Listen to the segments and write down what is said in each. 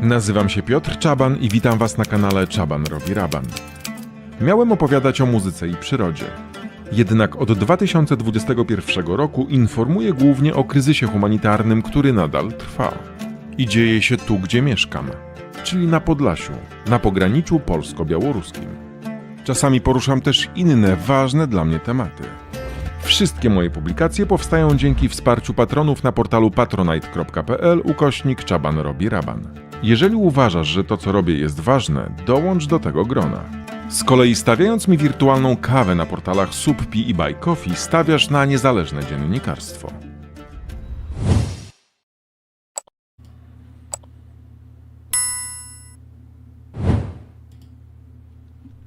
Nazywam się Piotr Czaban i witam Was na kanale Czaban robi raban. Miałem opowiadać o muzyce i przyrodzie. Jednak od 2021 roku informuję głównie o kryzysie humanitarnym, który nadal trwa. I dzieje się tu, gdzie mieszkam, czyli na Podlasiu, na pograniczu polsko-białoruskim. Czasami poruszam też inne ważne dla mnie tematy. Wszystkie moje publikacje powstają dzięki wsparciu patronów na portalu patronite.pl/Czaban robi raban. Jeżeli uważasz, że to co robię jest ważne, dołącz do tego grona. Z kolei stawiając mi wirtualną kawę na portalach Subpi i Buy Coffee, stawiasz na niezależne dziennikarstwo.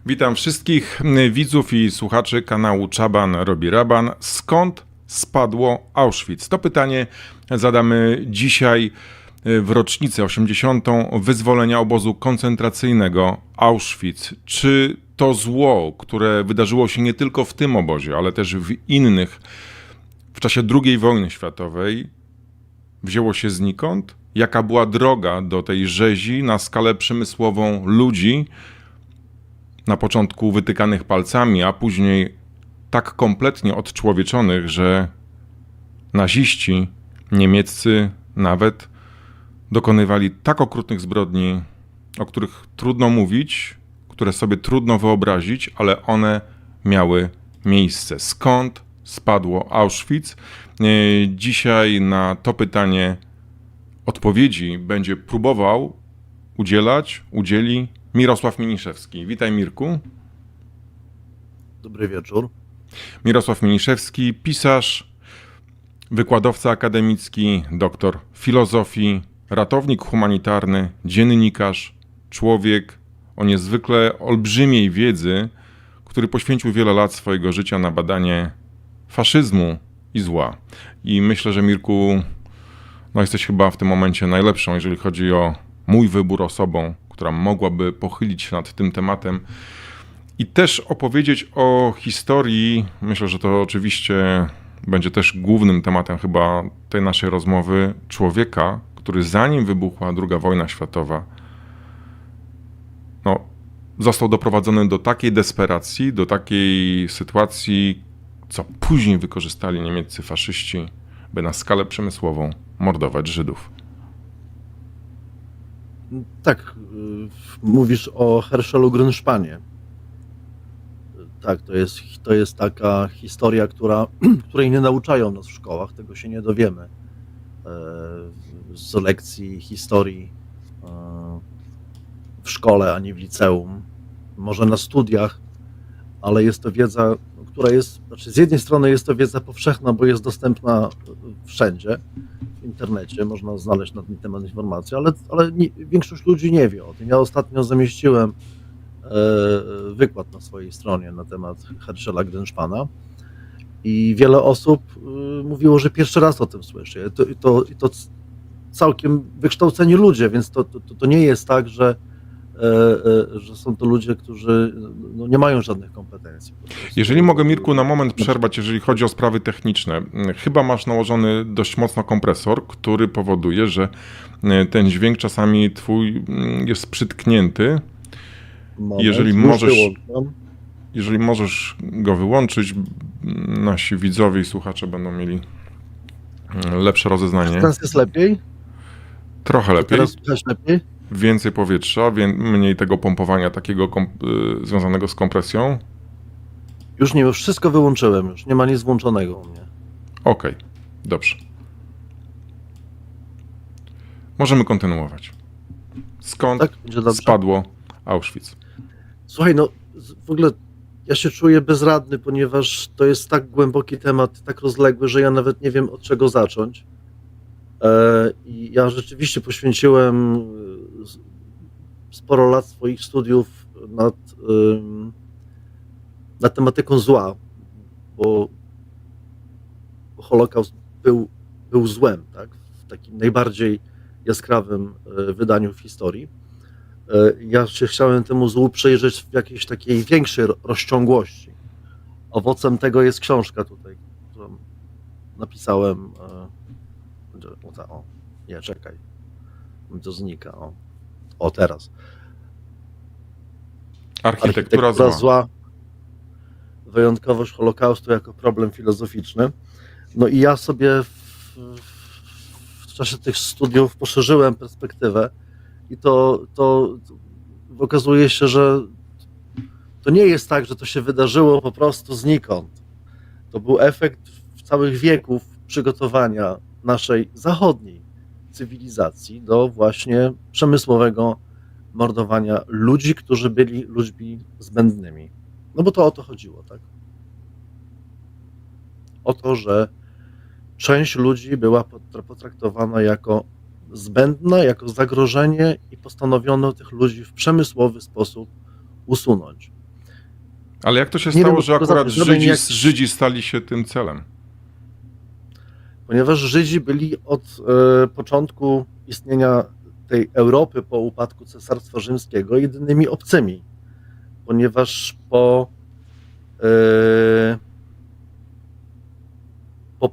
Witam wszystkich widzów i słuchaczy kanału Czaban robi raban. Skąd spadło Auschwitz? To pytanie zadamy dzisiaj w rocznicę 80. wyzwolenia obozu koncentracyjnego Auschwitz. Czy to zło, które wydarzyło się nie tylko w tym obozie, ale też w innych w czasie II wojny światowej, wzięło się znikąd? Jaka była droga do tej rzezi na skalę przemysłową ludzi, na początku wytykanych palcami, a później tak kompletnie odczłowieczonych, że naziści niemieccy nawet dokonywali tak okrutnych zbrodni, o których trudno mówić, które sobie trudno wyobrazić, ale one miały miejsce. Skąd spadło Auschwitz? Dzisiaj na to pytanie odpowiedzi będzie próbował udzieli Mirosław Miniszewski. Witaj, Mirku. Dobry wieczór. Mirosław Miniszewski, pisarz, wykładowca akademicki, doktor filozofii, ratownik humanitarny, dziennikarz, człowiek o niezwykle olbrzymiej wiedzy, który poświęcił wiele lat swojego życia na badanie faszyzmu i zła. I myślę, że Mirku, jesteś chyba w tym momencie najlepszą, jeżeli chodzi o mój wybór osobą, która mogłaby pochylić się nad tym tematem i też opowiedzieć o historii. Myślę, że to oczywiście będzie też głównym tematem chyba tej naszej rozmowy, człowieka, który zanim wybuchła II wojna światowa, został doprowadzony do takiej desperacji, do takiej sytuacji, co później wykorzystali niemieccy faszyści, by na skalę przemysłową mordować Żydów. Tak, mówisz o Herschelu Grünspanie. Tak, to jest taka historia, której nie nauczają nas w szkołach, tego się nie dowiemy z lekcji historii w szkole, ani w liceum, może na studiach, ale jest to wiedza, która jest, z jednej strony jest to wiedza powszechna, bo jest dostępna wszędzie, w internecie, można znaleźć na ten temat informacje, ale większość ludzi nie wie o tym. Ja ostatnio zamieściłem wykład na swojej stronie na temat Herschela Grünspana i wiele osób mówiło, że pierwszy raz o tym słyszy. I to całkiem wykształceni ludzie, więc to nie jest tak, że są to ludzie, którzy nie mają żadnych kompetencji. Jeżeli mogę, Mirku, na moment przerwać, jeżeli chodzi o sprawy techniczne. Chyba masz nałożony dość mocno kompresor, który powoduje, że ten dźwięk czasami twój jest przytknięty. Moment, jeżeli możesz go wyłączyć, nasi widzowie i słuchacze będą mieli lepsze rozeznanie. Teraz jest lepiej? Trochę lepiej. Teraz słychać lepiej? Więcej powietrza, mniej tego pompowania takiego związanego z kompresją. Już wszystko wyłączyłem, już nie ma nic włączonego u mnie. Okej, dobrze. Możemy kontynuować. Skąd Tak? Będzie dobrze? spadło Auschwitz? Słuchaj, w ogóle ja się czuję bezradny, ponieważ to jest tak głęboki temat, tak rozległy, że ja nawet nie wiem, od czego zacząć. I ja rzeczywiście poświęciłem sporo lat swoich studiów nad tematyką zła, bo Holokaust był złem, tak? W takim najbardziej jaskrawym wydaniu w historii. Ja się chciałem temu złu przyjrzeć w jakiejś takiej większej rozciągłości. Owocem tego jest książka tutaj, którą napisałem. Nie, czekaj. Mi to znika. O, teraz. Architektura zła. zła, wyjątkowość Holokaustu jako problem filozoficzny. No i ja sobie w czasie tych studiów poszerzyłem perspektywę i to okazuje się, że to nie jest tak, że to się wydarzyło po prostu znikąd. To był efekt całych wieków przygotowania naszej zachodniej cywilizacji do właśnie przemysłowego mordowania ludzi, którzy byli ludźmi zbędnymi. No bo to o to chodziło, tak? O to, że część ludzi była potraktowana jako zbędna, jako zagrożenie i postanowiono tych ludzi w przemysłowy sposób usunąć. Ale jak to się Nie stało, wiem, że poza akurat tym, żaden Żydzi stali się tym celem? Ponieważ Żydzi byli od początku istnienia tej Europy po upadku Cesarstwa Rzymskiego jedynymi obcymi, ponieważ po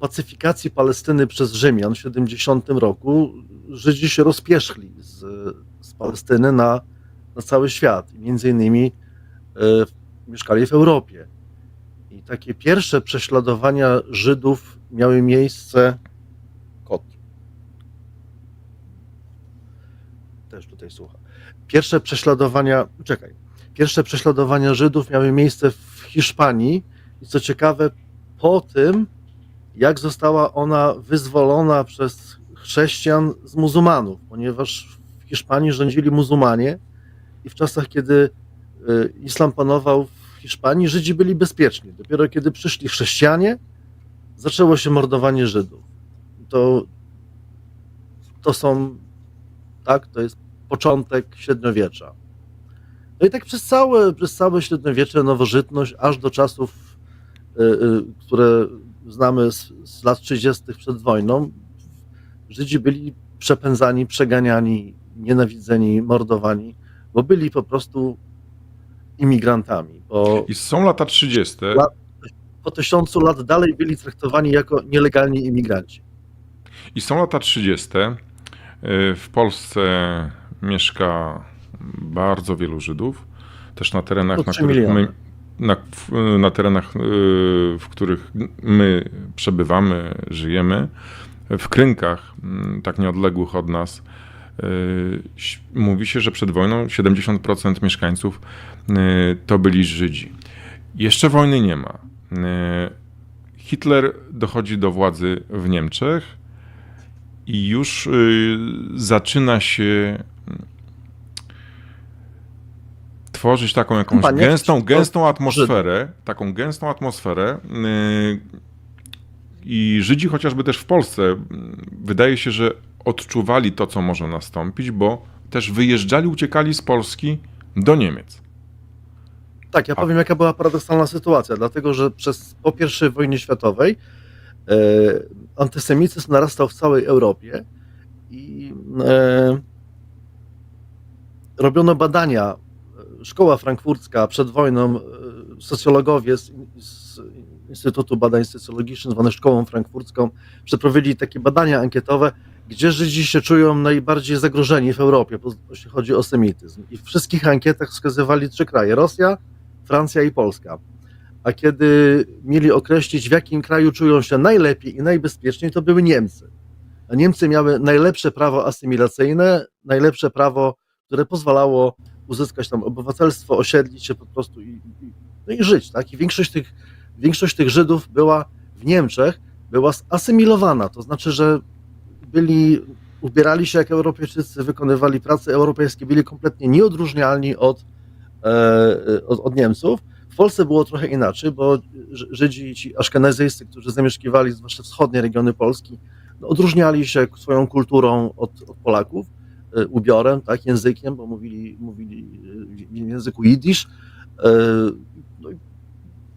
pacyfikacji Palestyny przez Rzymian w 70 roku Żydzi się rozpierzchli z Palestyny na cały świat. Między innymi mieszkali w Europie. I takie pierwsze prześladowania Żydów miały miejsce. Kot. Też tutaj słucha. Pierwsze prześladowania Żydów miały miejsce w Hiszpanii i co ciekawe, po tym, jak została ona wyzwolona przez chrześcijan z muzułmanów, ponieważ w Hiszpanii rządzili muzułmanie i w czasach, kiedy islam panował w Hiszpanii, Żydzi byli bezpieczni. Dopiero kiedy przyszli chrześcijanie, zaczęło się mordowanie Żydów. To jest początek średniowiecza. No i tak przez całe średniowiecze, nowożytność, aż do czasów, które znamy z lat 30. przed wojną, Żydzi byli przepędzani, przeganiani, nienawidzeni, mordowani, bo byli po prostu imigrantami. I są lata 30. Po 1000 lat dalej byli traktowani jako nielegalni imigranci. I są lata 30. W Polsce mieszka bardzo wielu Żydów, też na terenach, na terenach, w których my przebywamy, żyjemy. W Krynkach, tak nieodległych od nas, mówi się, że przed wojną 70% mieszkańców to byli Żydzi. Jeszcze wojny nie ma. Hitler dochodzi do władzy w Niemczech i już zaczyna się tworzyć taką jakąś gęstą atmosferę, i Żydzi chociażby też w Polsce wydaje się, że odczuwali to, co może nastąpić, bo też wyjeżdżali, uciekali z Polski do Niemiec. Tak, ja powiem, jaka była paradoksalna sytuacja, dlatego że po I wojnie światowej antysemityzm narastał w całej Europie i robiono badania. Szkoła frankfurcka przed wojną, socjologowie z Instytutu Badań Socjologicznych, zwane Szkołą Frankfurcką, przeprowadzili takie badania ankietowe, gdzie Żydzi się czują najbardziej zagrożeni w Europie, jeśli chodzi o semityzm. I w wszystkich ankietach wskazywali 3 kraje: Rosja, Francja i Polska. A kiedy mieli określić, w jakim kraju czują się najlepiej i najbezpieczniej, to były Niemcy. A Niemcy miały najlepsze prawo asymilacyjne, najlepsze prawo, które pozwalało uzyskać tam obywatelstwo, osiedlić się po prostu i żyć, tak? I większość tych Żydów była w Niemczech, była zasymilowana, to znaczy, że ubierali się jak Europejczycy, wykonywali prace europejskie, byli kompletnie nieodróżnialni od Niemców. W Polsce było trochę inaczej, bo Żydzi, ci aszkenazyjscy, którzy zamieszkiwali zwłaszcza wschodnie regiony Polski, odróżniali się swoją kulturą od Polaków, ubiorem, tak, językiem, bo mówili w języku jidysz.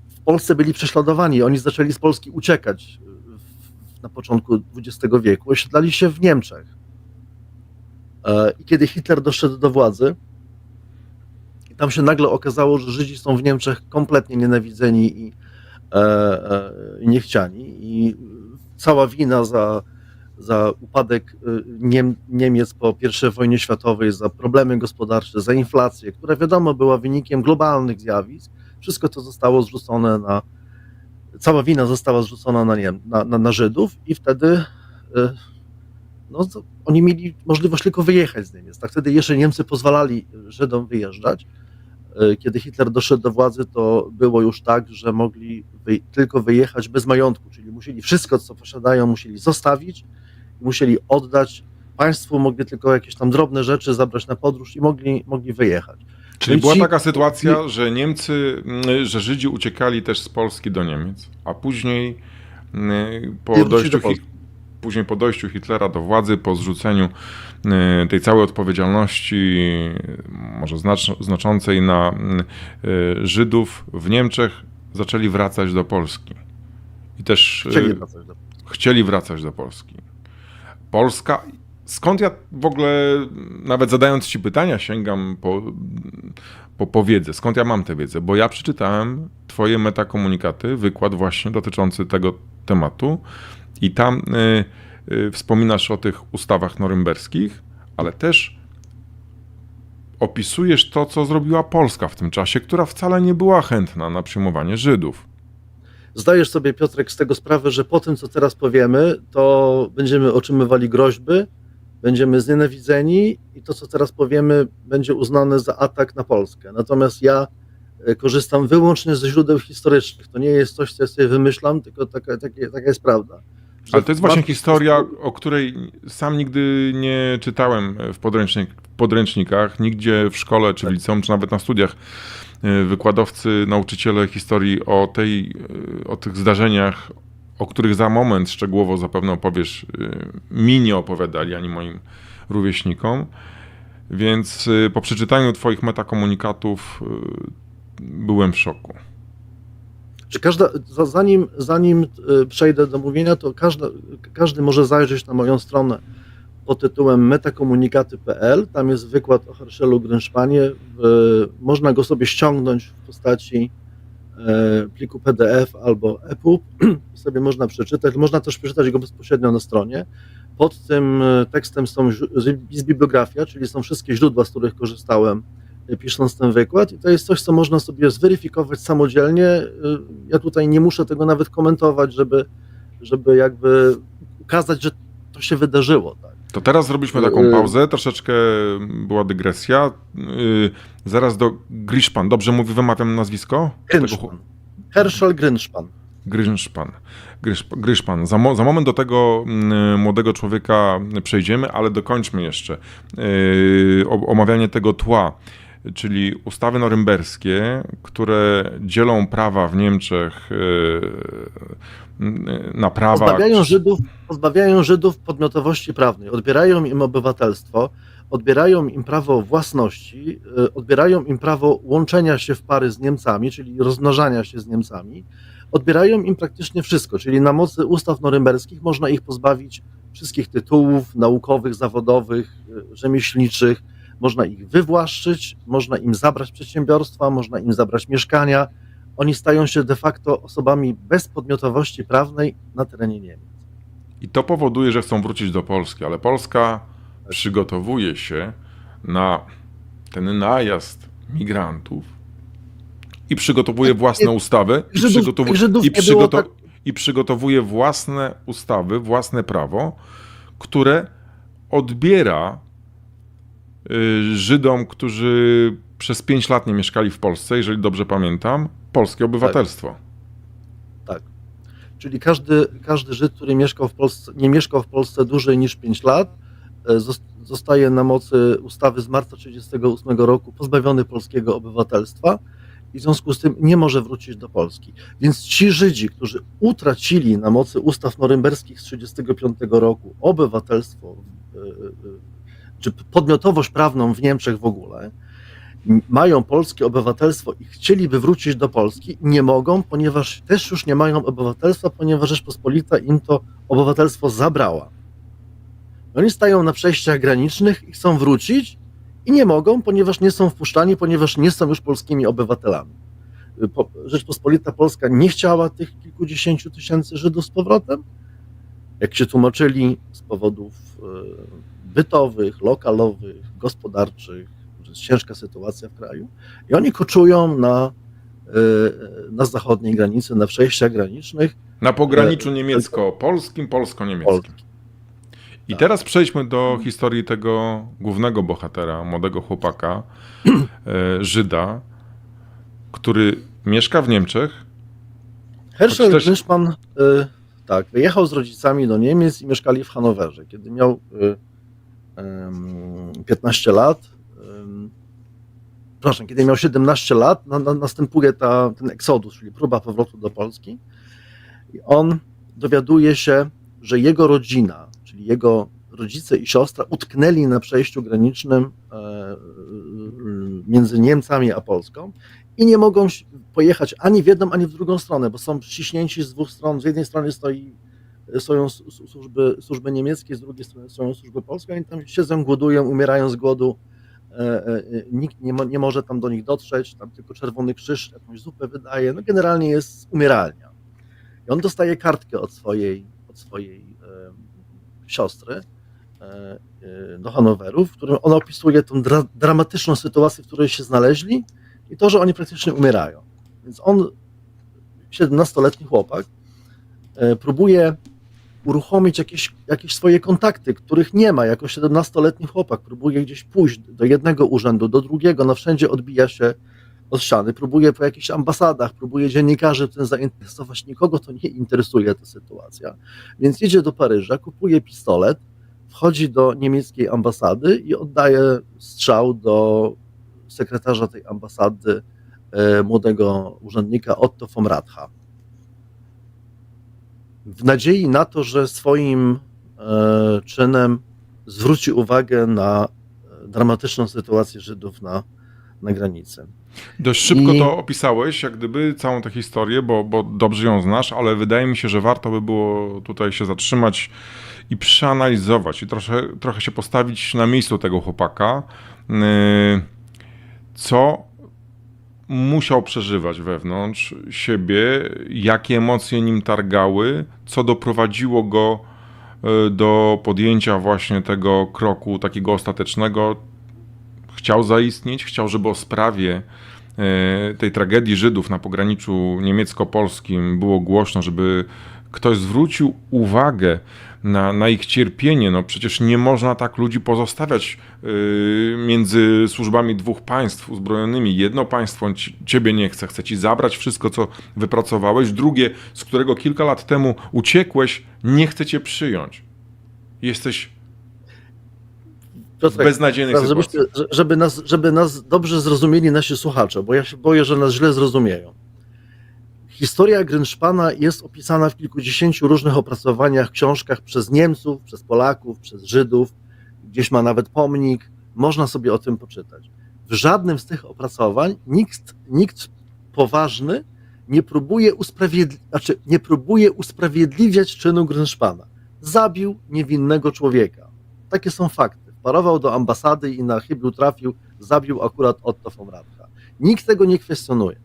W Polsce byli prześladowani, oni zaczęli z Polski uciekać na początku XX wieku, osiedlali się w Niemczech. I kiedy Hitler doszedł do władzy, tam się nagle okazało, że Żydzi są w Niemczech kompletnie nienawidzeni i niechciani. I cała wina za za upadek Niemiec po I wojnie światowej, za problemy gospodarcze, za inflację, która wiadomo była wynikiem globalnych zjawisk. Wszystko to zostało zrzucone cała wina została zrzucona na Żydów i wtedy oni mieli możliwość tylko wyjechać z Niemiec. Tak wtedy jeszcze Niemcy pozwalali Żydom wyjeżdżać. Kiedy Hitler doszedł do władzy, to było już tak, że mogli tylko wyjechać bez majątku, czyli musieli wszystko, co posiadają, musieli zostawić, musieli oddać państwu, mogli tylko jakieś tam drobne rzeczy zabrać na podróż i mogli wyjechać. Czyli była taka sytuacja, że że Żydzi uciekali też z Polski do Niemiec, a później po dojściu Hitlera do władzy, po zrzuceniu tej całej odpowiedzialności, może znaczącej na Żydów w Niemczech, zaczęli wracać do Polski. I też chcieli wracać do Polski. Polska. Skąd ja w ogóle, nawet zadając ci pytania, sięgam po wiedzę? Skąd ja mam tę wiedzę? Bo ja przeczytałem twoje metakomunikaty, wykład właśnie dotyczący tego tematu i tam wspominasz o tych ustawach norymberskich, ale też opisujesz to, co zrobiła Polska w tym czasie, która wcale nie była chętna na przyjmowanie Żydów. Zdajesz sobie, Piotrek, z tego sprawę, że po tym, co teraz powiemy, to będziemy otrzymywali groźby, będziemy znienawidzeni i to, co teraz powiemy, będzie uznane za atak na Polskę. Natomiast ja korzystam wyłącznie ze źródeł historycznych. To nie jest coś, co ja sobie wymyślam, tylko taka jest prawda. Ale to jest właśnie historia, o której sam nigdy nie czytałem w podręcznikach, nigdzie w szkole, czy w liceum, czy nawet na studiach. Wykładowcy, nauczyciele historii o tych zdarzeniach, o których za moment szczegółowo zapewne opowiesz, mi nie opowiadali, ani moim rówieśnikom. Więc po przeczytaniu twoich metakomunikatów byłem w szoku. Zanim przejdę do mówienia, to każdy może zajrzeć na moją stronę pod tytułem metakomunikaty.pl. Tam jest wykład o Herschelu Grynszpanie. Można go sobie ściągnąć w postaci pliku PDF albo EPUB i sobie można przeczytać. Można też przeczytać go bezpośrednio na stronie. Pod tym tekstem jest bibliografia, czyli są wszystkie źródła, z których korzystałem, pisząc ten wykład, i to jest coś, co można sobie zweryfikować samodzielnie. Ja tutaj nie muszę tego nawet komentować, żeby jakby ukazać, że to się wydarzyło. Tak. To teraz zrobiliśmy taką pauzę, troszeczkę była dygresja. Zaraz do Grynszpan. Dobrze wymawiam nazwisko? Grynszpan. Herschel Grynszpan. Grynszpan. Za moment do tego młodego człowieka przejdziemy, ale dokończmy jeszcze omawianie tego tła, czyli ustawy norymberskie, które dzielą prawa w Niemczech na prawa... Pozbawiają Żydów podmiotowości prawnej, odbierają im obywatelstwo, odbierają im prawo własności, odbierają im prawo łączenia się w pary z Niemcami, czyli rozmnażania się z Niemcami, odbierają im praktycznie wszystko, czyli na mocy ustaw norymberskich można ich pozbawić wszystkich tytułów naukowych, zawodowych, rzemieślniczych, można ich wywłaszczyć, można im zabrać przedsiębiorstwa, można im zabrać mieszkania. Oni stają się de facto osobami bez podmiotowości prawnej na terenie Niemiec. I to powoduje, że chcą wrócić do Polski, ale Polska przygotowuje się na ten najazd migrantów i przygotowuje własne ustawy i przygotowuje własne ustawy, własne prawo, które odbiera Żydom, którzy przez 5 lat nie mieszkali w Polsce, jeżeli dobrze pamiętam, polskie obywatelstwo. Tak. Czyli każdy Żyd, który nie mieszkał w Polsce dłużej niż 5 lat, zostaje na mocy ustawy z marca 1938 roku pozbawiony polskiego obywatelstwa i w związku z tym nie może wrócić do Polski. Więc ci Żydzi, którzy utracili na mocy ustaw norymberskich z 1935 roku obywatelstwo, czy podmiotowość prawną w Niemczech w ogóle, mają polskie obywatelstwo i chcieliby wrócić do Polski, nie mogą, ponieważ też już nie mają obywatelstwa, ponieważ Rzeczpospolita im to obywatelstwo zabrała. Oni stają na przejściach granicznych i chcą wrócić i nie mogą, ponieważ nie są wpuszczani, ponieważ nie są już polskimi obywatelami. Rzeczpospolita Polska nie chciała tych kilkudziesięciu tysięcy Żydów z powrotem Jak się tłumaczyli, z powodów bytowych, lokalowych, gospodarczych, że jest ciężka sytuacja w kraju i oni koczują na zachodniej granicy, na przejściach granicznych. Na pograniczu niemiecko-polskim, polsko-niemieckim. I Tak. teraz przejdźmy do historii tego głównego bohatera, młodego chłopaka, Żyda, który mieszka w Niemczech. Herschel też- Grynszpan tak, wyjechał z rodzicami do Niemiec i mieszkali w Hanowerze. Kiedy miał 15 lat, przepraszam, kiedy miał 17 lat, następuje ten eksodus, czyli próba powrotu do Polski. I on dowiaduje się, że jego rodzina, czyli jego rodzice i siostra utknęli na przejściu granicznym między Niemcami a Polską i nie mogą pojechać ani w jedną, ani w drugą stronę, bo są ściśnięci z dwóch stron. Z jednej strony stoją służby niemieckie, z drugiej strony stoją służby polskie, oni tam siedzą, głodują, umierają z głodu. Nikt nie może tam do nich dotrzeć, tam tylko Czerwony Krzyż jakąś zupę wydaje. No generalnie jest umieralnia. I on dostaje kartkę od swojej siostry do Hanoweru, w którym ona opisuje tą dramatyczną sytuację, w której się znaleźli i to, że oni praktycznie umierają. Więc on, 17-letni chłopak, próbuje uruchomić jakieś swoje kontakty, których nie ma. Jako 17-letni chłopak próbuje gdzieś pójść do jednego urzędu, do drugiego, no wszędzie odbija się od ściany, próbuje po jakichś ambasadach, próbuje dziennikarzy tym zainteresować, nikogo to nie interesuje ta sytuacja, więc jedzie do Paryża, kupuje pistolet, wchodzi do niemieckiej ambasady i oddaje strzał do sekretarza tej ambasady, młodego urzędnika Otto von Radcha. W nadziei na to, że swoim czynem zwróci uwagę na dramatyczną sytuację Żydów na granicy. Dość szybko to opisałeś, jak gdyby całą tę historię, bo dobrze ją znasz, ale wydaje mi się, że warto by było tutaj się zatrzymać i przeanalizować i trochę się postawić na miejscu tego chłopaka, co musiał przeżywać wewnątrz siebie, jakie emocje nim targały, co doprowadziło go do podjęcia właśnie tego kroku takiego ostatecznego. Chciał zaistnieć, chciał, żeby o sprawie tej tragedii Żydów na pograniczu niemiecko-polskim było głośno, żeby ktoś zwrócił uwagę na ich cierpienie. No przecież nie można tak ludzi pozostawiać między służbami dwóch państw uzbrojonymi. Jedno państwo ciebie nie chce ci zabrać wszystko, co wypracowałeś. Drugie, z którego kilka lat temu uciekłeś, nie chce cię przyjąć. Jesteś w beznadziejnej sytuacji. Żeby nas dobrze zrozumieli nasi słuchacze, bo ja się boję, że nas źle zrozumieją. Historia Grynszpana jest opisana w kilkudziesięciu różnych opracowaniach, książkach przez Niemców, przez Polaków, przez Żydów. Gdzieś ma nawet pomnik. Można sobie o tym poczytać. W żadnym z tych opracowań nikt poważny nie próbuje usprawiedliwiać czynu Grynszpana. Zabił niewinnego człowieka. Takie są fakty. Wparował do ambasady i na chybił trafił, zabił akurat Otto von Radcha. Nikt tego nie kwestionuje.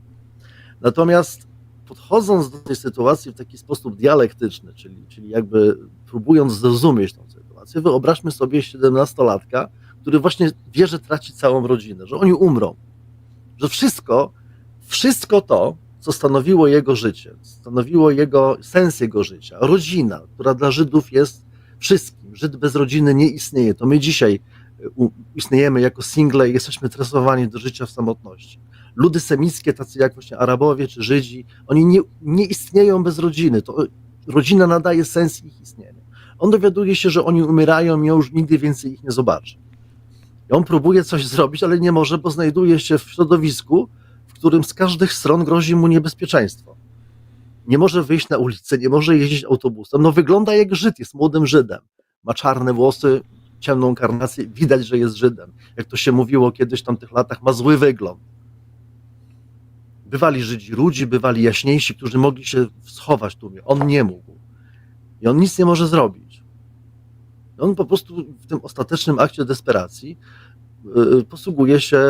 Natomiast podchodząc do tej sytuacji w taki sposób dialektyczny, czyli jakby próbując zrozumieć tę sytuację, wyobraźmy sobie 17-latka, który właśnie wie, że traci całą rodzinę, że oni umrą, że wszystko to, co stanowiło jego życie, stanowiło sens jego życia, rodzina, która dla Żydów jest wszystkim. Żyd bez rodziny nie istnieje. To my dzisiaj istniejemy jako single i jesteśmy tresowani do życia w samotności. Ludy semickie, tacy jak właśnie Arabowie czy Żydzi, oni nie istnieją bez rodziny. To rodzina nadaje sens ich istnieniu. On dowiaduje się, że oni umierają i już nigdy więcej ich nie zobaczy. I on próbuje coś zrobić, ale nie może, bo znajduje się w środowisku, w którym z każdych stron grozi mu niebezpieczeństwo. Nie może wyjść na ulicę, nie może jeździć autobusem. No wygląda jak Żyd, jest młodym Żydem. Ma czarne włosy, ciemną karnację, widać, że jest Żydem. Jak to się mówiło kiedyś w tamtych latach, ma zły wygląd. Bywali Żydzi rudzi, bywali jaśniejsi, którzy mogli się schować w tłumie. On nie mógł. I on nic nie może zrobić. I on po prostu w tym ostatecznym akcie desperacji posługuje się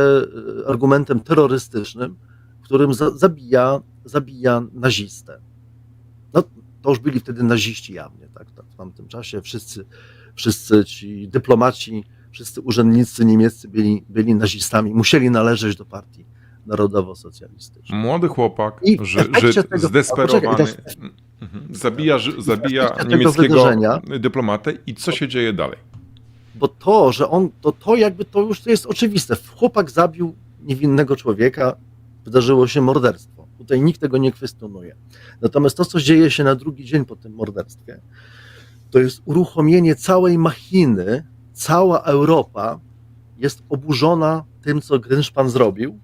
argumentem terrorystycznym, w którym zabija nazistę. No, to już byli wtedy naziści jawnie, tak, w tamtym czasie wszyscy ci dyplomaci, wszyscy urzędnicy niemieccy byli nazistami, musieli należeć do partii narodowo-socjalistycznej. Młody chłopak, I w efekcie tego- zdesperowany, zabija tego niemieckiego wydarzenia- dyplomatę i co się dzieje dalej? Bo to, że on, to jakby to już jest oczywiste. Chłopak zabił niewinnego człowieka, wydarzyło się morderstwo. Tutaj nikt tego nie kwestionuje. Natomiast to, co dzieje się na drugi dzień po tym morderstwie, to jest uruchomienie całej machiny. Cała Europa jest oburzona tym, co Grynszpan zrobił,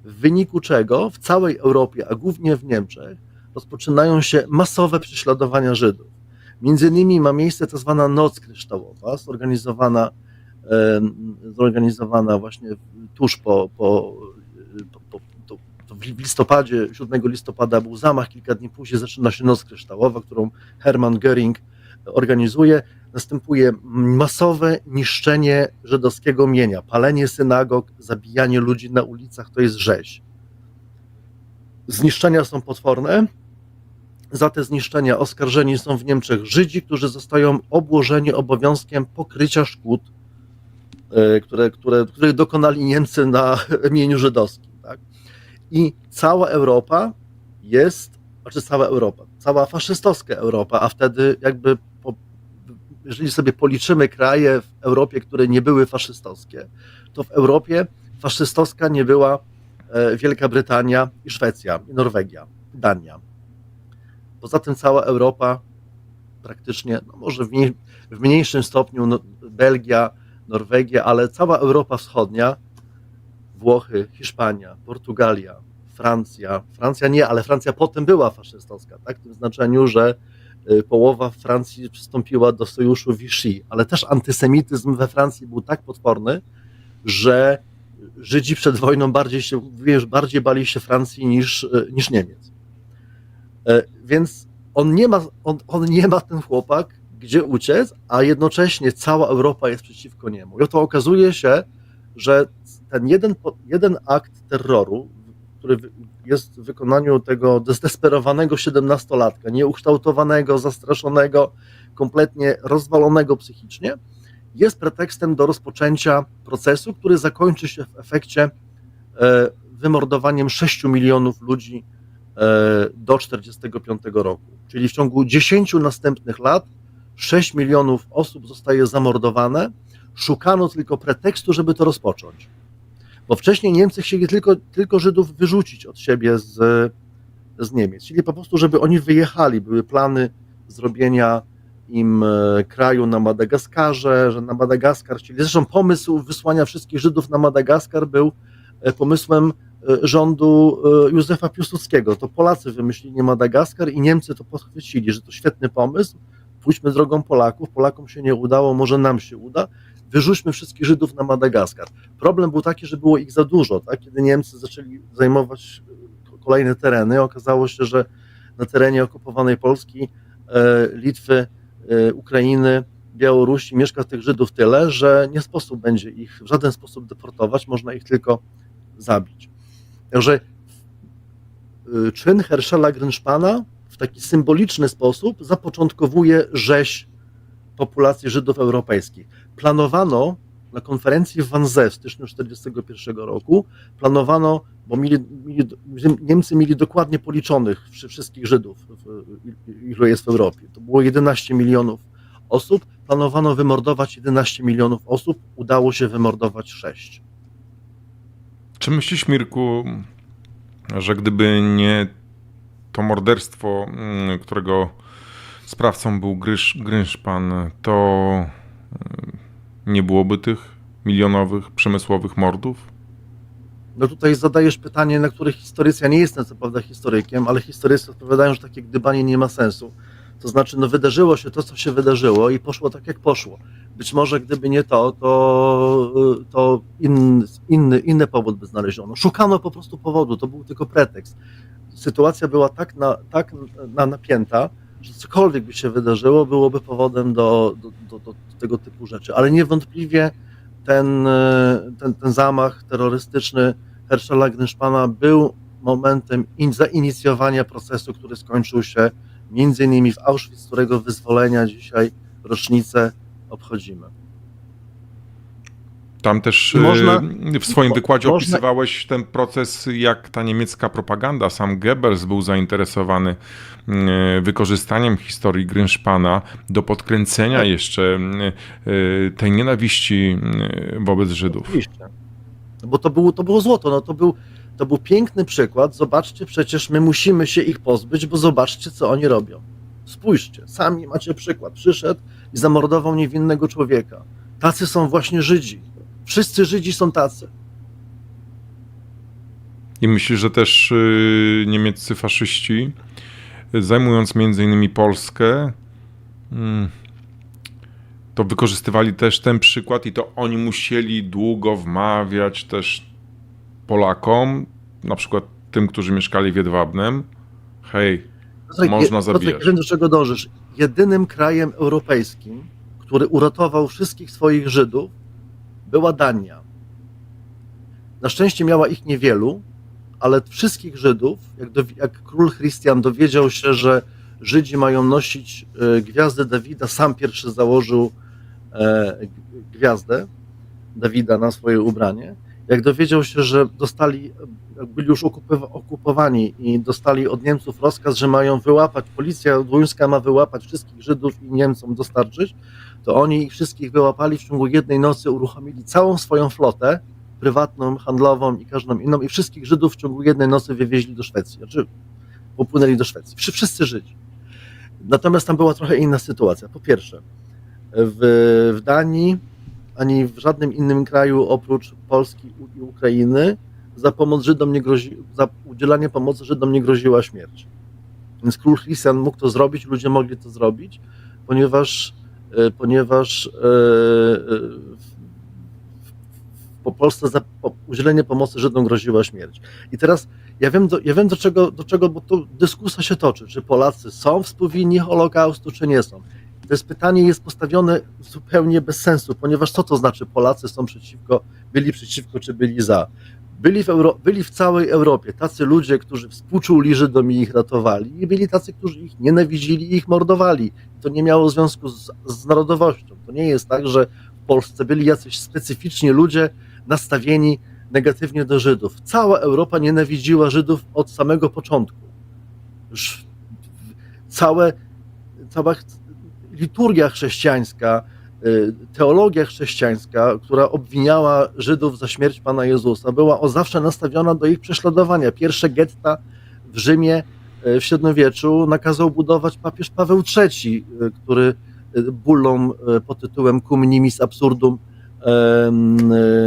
w wyniku czego w całej Europie, a głównie w Niemczech, rozpoczynają się masowe prześladowania Żydów. Między innymi ma miejsce tak zwana Noc Kryształowa, zorganizowana właśnie tuż w listopadzie, 7 listopada był zamach, kilka dni później zaczyna się Noc Kryształowa, którą Hermann Göring organizuje. Następuje masowe niszczenie żydowskiego mienia, palenie synagog, zabijanie ludzi na ulicach, to jest rzeź. Zniszczenia są potworne. Za te zniszczenia oskarżeni są w Niemczech Żydzi, którzy zostają obłożeni obowiązkiem pokrycia szkód, których dokonali Niemcy na mieniu żydowskim. Tak? I cała Europa cała faszystowska Europa, a wtedy jakby, jeżeli sobie policzymy kraje w Europie, które nie były faszystowskie, to w Europie faszystowska nie była Wielka Brytania i Szwecja, i Norwegia, Dania. Poza tym cała Europa praktycznie, no może w mniejszym stopniu Belgia, Norwegia, ale cała Europa Wschodnia, Włochy, Hiszpania, Portugalia, Francja nie, ale Francja potem była faszystowska, tak? W tym znaczeniu, że połowa Francji przystąpiła do sojuszu Vichy, ale też antysemityzm we Francji był tak potworny, że Żydzi przed wojną bardziej bali się Francji niż Niemiec. Więc on nie ma ten chłopak gdzie uciec, a jednocześnie cała Europa jest przeciwko niemu. I to okazuje się, że ten jeden akt terroru, który jest w wykonaniu tego zdesperowanego 17-latka, nieukształtowanego, zastraszonego, kompletnie rozwalonego psychicznie, jest pretekstem do rozpoczęcia procesu, który zakończy się w efekcie wymordowaniem 6 milionów ludzi do 1945 roku. Czyli w ciągu 10 następnych lat 6 milionów osób zostaje zamordowane. Szukano tylko pretekstu, żeby to rozpocząć. Bo wcześniej Niemcy chcieli tylko Żydów wyrzucić od siebie z Niemiec. Czyli po prostu, żeby oni wyjechali. Były plany zrobienia im kraju na Madagaskarze, że na Madagaskar chcieli. Zresztą pomysł wysłania wszystkich Żydów na Madagaskar był pomysłem rządu Józefa Piłsudskiego. To Polacy wymyślili Madagaskar i Niemcy to podchwycili, że to świetny pomysł, pójdźmy drogą Polaków, Polakom się nie udało, może nam się uda, wyrzućmy wszystkich Żydów na Madagaskar. Problem był taki, że było ich za dużo, tak? Kiedy Niemcy zaczęli zajmować kolejne tereny, okazało się, że na terenie okupowanej Polski, Litwy, Ukrainy, Białorusi mieszka tych Żydów tyle, że nie sposób będzie ich w żaden sposób deportować, można ich tylko zabić. Także czyn Herschela Grynszpana w taki symboliczny sposób zapoczątkowuje rzeź populacji Żydów europejskich. Planowano na konferencji w Wannsee w styczniu 1941 roku, bo Niemcy mieli dokładnie policzonych wszystkich Żydów, ilu jest w Europie. To było 11 milionów osób, planowano wymordować 11 milionów osób, udało się wymordować 6. Czy myślisz, Mirku, że gdyby nie to którego sprawcą był Grynszpan, to nie byłoby tych milionowych, przemysłowych mordów? No tutaj zadajesz pytanie, na które historycy, ja nie jestem co prawda historykiem, ale historycy odpowiadają, że takie gdybanie nie ma sensu. To znaczy, no wydarzyło się to, co się wydarzyło i poszło tak, jak poszło. Być może gdyby nie to inny powód by znaleziono. Szukano po prostu powodu, to był tylko pretekst. Sytuacja była tak napięta, że cokolwiek by się wydarzyło, byłoby powodem do tego typu rzeczy. Ale niewątpliwie ten zamach terrorystyczny Herschela Grynszpana był momentem zainicjowania procesu, który skończył się między innymi w Auschwitz, z którego wyzwolenia dzisiaj rocznicę obchodzimy. Tam też w swoim wykładzie opisywałeś ten proces, jak ta niemiecka propaganda, sam Goebbels był zainteresowany wykorzystaniem historii Grynszpana do podkręcenia jeszcze tej nienawiści wobec Żydów. Oczywiście. Bo to było złoto, no to był piękny przykład. Zobaczcie, przecież my musimy się ich pozbyć, bo zobaczcie, co oni robią. Spójrzcie, sami macie przykład. Przyszedł i zamordował niewinnego człowieka. Tacy są właśnie Żydzi. Wszyscy Żydzi są tacy. I myślę, że też niemieccy faszyści, zajmując między innymi Polskę, to wykorzystywali też ten przykład i to oni musieli długo wmawiać też Polakom, na przykład tym, którzy mieszkali w Jedwabnem, hej, można zabijać. Wiem, do czego dążysz. Jedynym krajem europejskim, który uratował wszystkich swoich Żydów, była Dania. Na szczęście miała ich niewielu, ale wszystkich Żydów, jak król Chrystian dowiedział się, że Żydzi mają nosić gwiazdę Dawida, sam pierwszy założył gwiazdę Dawida na swoje ubranie. Jak dowiedział się, że byli już okupowani i dostali od Niemców rozkaz, że mają wyłapać, policja duńska ma wyłapać wszystkich Żydów i Niemcom dostarczyć, to oni ich wszystkich wyłapali w ciągu jednej nocy, uruchomili całą swoją flotę prywatną, handlową i każdą inną i wszystkich Żydów w ciągu jednej nocy wywieźli do Szwecji, znaczy popłynęli do Szwecji. Wszyscy Żydzi. Natomiast tam była trochę inna sytuacja. Po pierwsze, w Danii ani w żadnym innym kraju oprócz Polski i Ukrainy za udzielanie pomocy Żydom nie groziła śmierć. Więc król Chrystian mógł to zrobić, ludzie mogli to zrobić, ponieważ po Polsce za udzielenie pomocy Żydom groziła śmierć. I teraz ja wiem do czego, bo tu dyskusja się toczy, czy Polacy są współwinni Holokaustu, czy nie są. To jest pytanie jest postawione zupełnie bez sensu, ponieważ co to znaczy Polacy są byli przeciwko, czy byli za? Byli w całej Europie tacy ludzie, którzy współczuli Żydom i ich ratowali, i byli tacy, którzy ich nienawidzili i ich mordowali. To nie miało związku z narodowością. To nie jest tak, że w Polsce byli jacyś specyficzni ludzie nastawieni negatywnie do Żydów. Cała Europa nienawidziła Żydów od samego początku. Już cała liturgia chrześcijańska, teologia chrześcijańska, która obwiniała Żydów za śmierć Pana Jezusa, była zawsze nastawiona do ich prześladowania. Pierwsze getta w Rzymie w średniowieczu nakazał budować papież Paweł III, który bullą pod tytułem Cum nimis absurdum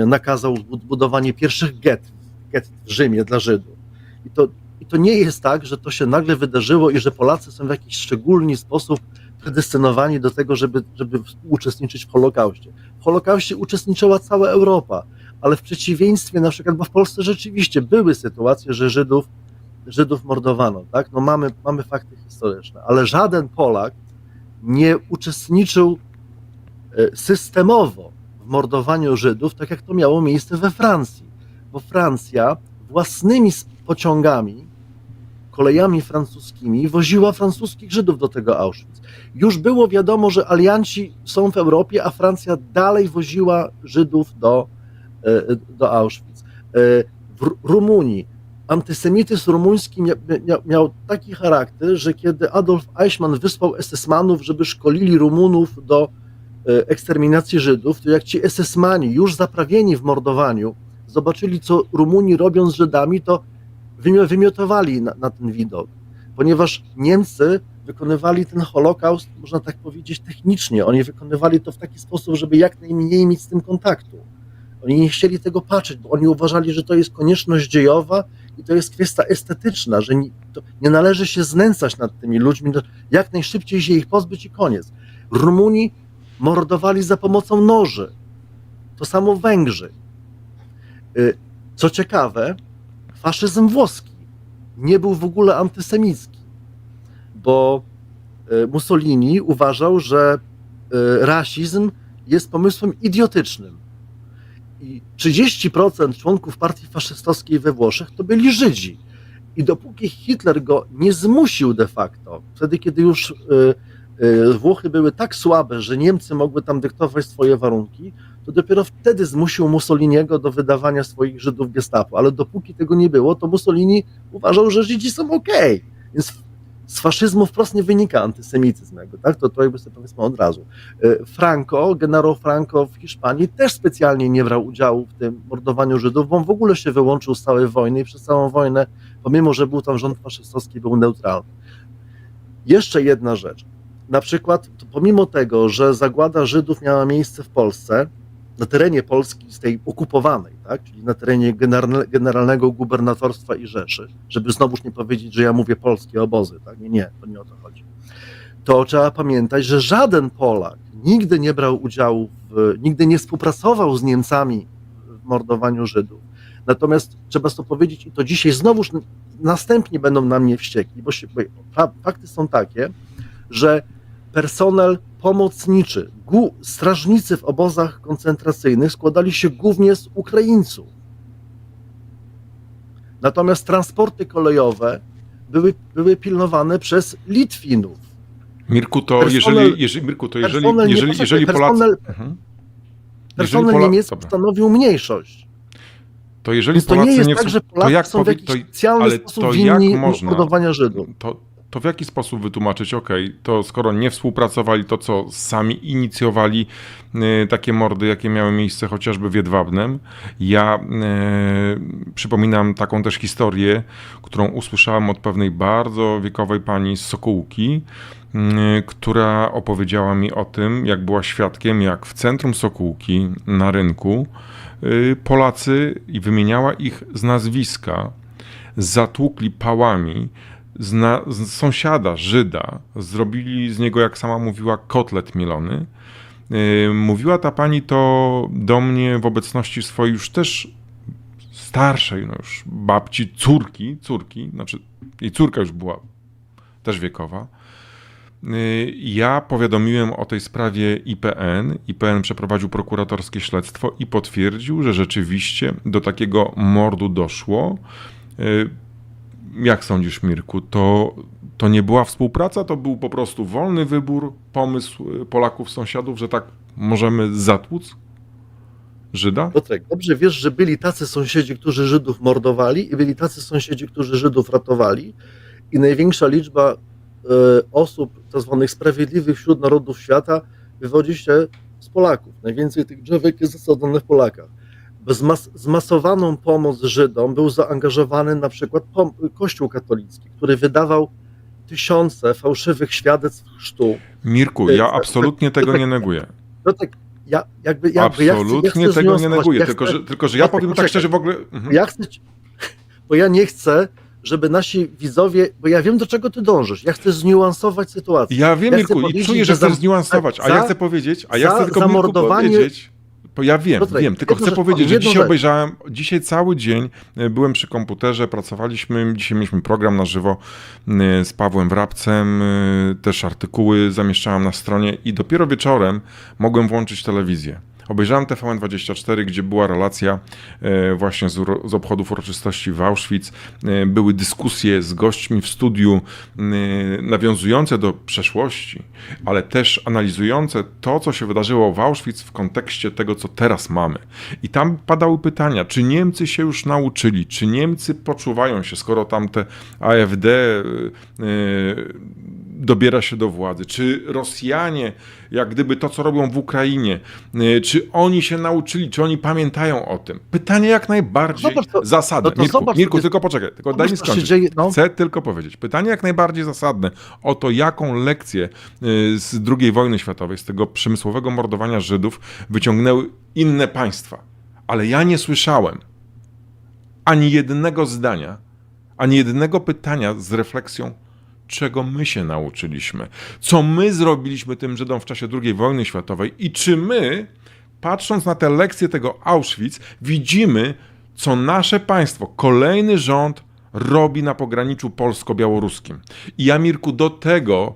nakazał budowanie pierwszych gett w Rzymie dla Żydów. I to nie jest tak, że to się nagle wydarzyło i że Polacy są w jakiś szczególny sposób predestynowani do tego, żeby uczestniczyć w Holokauście. W Holokauście uczestniczyła cała Europa, ale w przeciwieństwie na przykład, bo w Polsce rzeczywiście były sytuacje, że Żydów mordowano, tak? No mamy fakty historyczne, ale żaden Polak nie uczestniczył systemowo w mordowaniu Żydów, tak jak to miało miejsce we Francji, bo Francja własnymi pociągami, kolejami francuskimi woziła francuskich Żydów do tego Auschwitz. Już było wiadomo, że alianci są w Europie, a Francja dalej woziła Żydów do Auschwitz. W Rumunii antysemityzm rumuński miał taki charakter, że kiedy Adolf Eichmann wysłał SS-manów, żeby szkolili Rumunów do eksterminacji Żydów, to jak ci SS-mani już zaprawieni w mordowaniu zobaczyli, co Rumuni robią z Żydami, to wymiotowali na ten widok, ponieważ Niemcy wykonywali ten Holokaust, można tak powiedzieć, technicznie. Oni wykonywali to w taki sposób, żeby jak najmniej mieć z tym kontaktu. Oni nie chcieli tego patrzeć, bo oni uważali, że to jest konieczność dziejowa i to jest kwestia estetyczna, że nie należy się znęcać nad tymi ludźmi, jak najszybciej się ich pozbyć i koniec. Rumuni mordowali za pomocą noży. To samo Węgrzy. Co ciekawe, faszyzm włoski nie był w ogóle antysemicki, bo Mussolini uważał, że rasizm jest pomysłem idiotycznym. I 30% członków partii faszystowskiej we Włoszech to byli Żydzi. I dopóki Hitler go nie zmusił de facto, wtedy kiedy już Włochy były tak słabe, że Niemcy mogły tam dyktować swoje warunki, to dopiero wtedy zmusił Mussoliniego do wydawania swoich Żydów Gestapo. Ale dopóki tego nie było, to Mussolini uważał, że Żydzi są okej. Więc z faszyzmu wprost nie wynika antysemityzm. Tak? To jakby sobie powiedzmy od razu. Franco, generał Franco w Hiszpanii też specjalnie nie brał udziału w tym mordowaniu Żydów, bo on w ogóle się wyłączył z całej wojny i przez całą wojnę, pomimo że był tam rząd faszystowski, był neutralny. Jeszcze jedna rzecz. Na przykład, pomimo tego, że zagłada Żydów miała miejsce w Polsce, na terenie Polski z tej okupowanej, tak, czyli na terenie generalnego gubernatorstwa i Rzeszy, żeby znowuż nie powiedzieć, że ja mówię polskie obozy, tak? Nie, to nie o to chodzi. To trzeba pamiętać, że żaden Polak nigdy nie brał udziału, nigdy nie współpracował z Niemcami w mordowaniu Żydów. Natomiast trzeba to powiedzieć i to dzisiaj znowuż następnie będą na mnie wściekli, bo fakty są takie, że personel pomocniczy, strażnicy w obozach koncentracyjnych składali się głównie z Ukraińców. Natomiast transporty kolejowe były pilnowane przez Litwinów. Mirku, to jeżeli Polacy... Personel niemiecki stanowił mniejszość. To jeżeli Więc to Polacy nie jest nie tak, że Polacy są w jakiś specjalny sposób winni mordowania Żydów. To w jaki sposób wytłumaczyć, to skoro nie współpracowali, to co sami inicjowali takie mordy, jakie miały miejsce chociażby w Jedwabnem. Ja przypominam taką też historię, którą usłyszałem od pewnej bardzo wiekowej pani z Sokółki, która opowiedziała mi o tym, jak była świadkiem, jak w centrum Sokółki na rynku Polacy, i wymieniała ich z nazwiska, zatłukli pałami z sąsiada, Żyda, zrobili z niego, jak sama mówiła, kotlet mielony. Mówiła ta pani to do mnie w obecności swojej już też starszej, już babci, córki, znaczy jej córka już była też wiekowa. Ja powiadomiłem o tej sprawie IPN. IPN przeprowadził prokuratorskie śledztwo i potwierdził, że rzeczywiście do takiego mordu doszło. Jak sądzisz, Mirku, to nie była współpraca, to był po prostu wolny wybór, pomysł Polaków, sąsiadów, że tak możemy zatłuc Żyda? Piotrek, dobrze wiesz, że byli tacy sąsiedzi, którzy Żydów mordowali i byli tacy sąsiedzi, którzy Żydów ratowali i największa liczba osób tzw. sprawiedliwych wśród narodów świata wywodzi się z Polaków. Najwięcej tych drzewek jest zasadzone w Polakach. Zmasowaną pomoc Żydom był zaangażowany na przykład Kościół katolicki, który wydawał tysiące fałszywych świadectw chrztu. Mirku, ja absolutnie tego nie neguję. Absolutnie tego nie neguję, tylko że ja powiem tak szczerze w ogóle... Bo ja nie chcę, żeby nasi widzowie, bo ja wiem, do czego ty dążysz. Ja chcę zniuansować sytuację. Ja wiem, Mirku, i czuję, że chcesz zniuansować, a ja chcę powiedzieć, Mirku powiedzieć... Ja wiem, tylko chcę powiedzieć, że dzisiaj cały dzień byłem przy komputerze, pracowaliśmy, dzisiaj mieliśmy program na żywo z Pawłem Wrabcem, też artykuły zamieszczałem na stronie i dopiero wieczorem mogłem włączyć telewizję. Obejrzałem TVN24, gdzie była relacja właśnie z obchodów uroczystości w Auschwitz. Były dyskusje z gośćmi w studiu nawiązujące do przeszłości, ale też analizujące to, co się wydarzyło w Auschwitz w kontekście tego, co teraz mamy. I tam padały pytania, czy Niemcy się już nauczyli, czy Niemcy poczuwają się, skoro tam te AfD dobiera się do władzy, czy Rosjanie, jak gdyby to, co robią w Ukrainie, czy oni się nauczyli, czy oni pamiętają o tym? Pytanie jak najbardziej zasadne. Mirku, tylko poczekaj, tylko daj mi skończyć. Chcę tylko powiedzieć. Pytanie jak najbardziej zasadne o to, jaką lekcję z II wojny światowej, z tego przemysłowego mordowania Żydów wyciągnęły inne państwa. Ale ja nie słyszałem ani jednego zdania, ani jednego pytania z refleksją, czego my się nauczyliśmy, co my zrobiliśmy tym Żydom w czasie II wojny światowej i czy my, patrząc na te lekcje tego Auschwitz, widzimy, co nasze państwo, kolejny rząd robi na pograniczu polsko-białoruskim. I ja, Mirku, do tego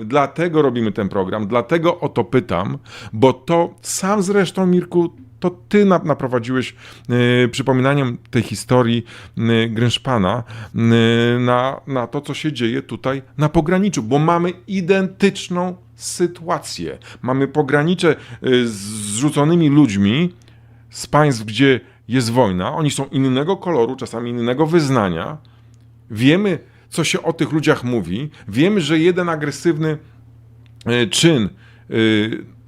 dlatego robimy ten program, dlatego o to pytam, bo to sam zresztą, Mirku, To ty naprowadziłeś przypominaniem tej historii Grynszpana na to, co się dzieje tutaj na pograniczu, bo mamy identyczną sytuację. Mamy pogranicze z zrzuconymi ludźmi z państw, gdzie jest wojna. Oni są innego koloru, czasami innego wyznania. Wiemy, co się o tych ludziach mówi. Wiemy, że jeden agresywny czyn,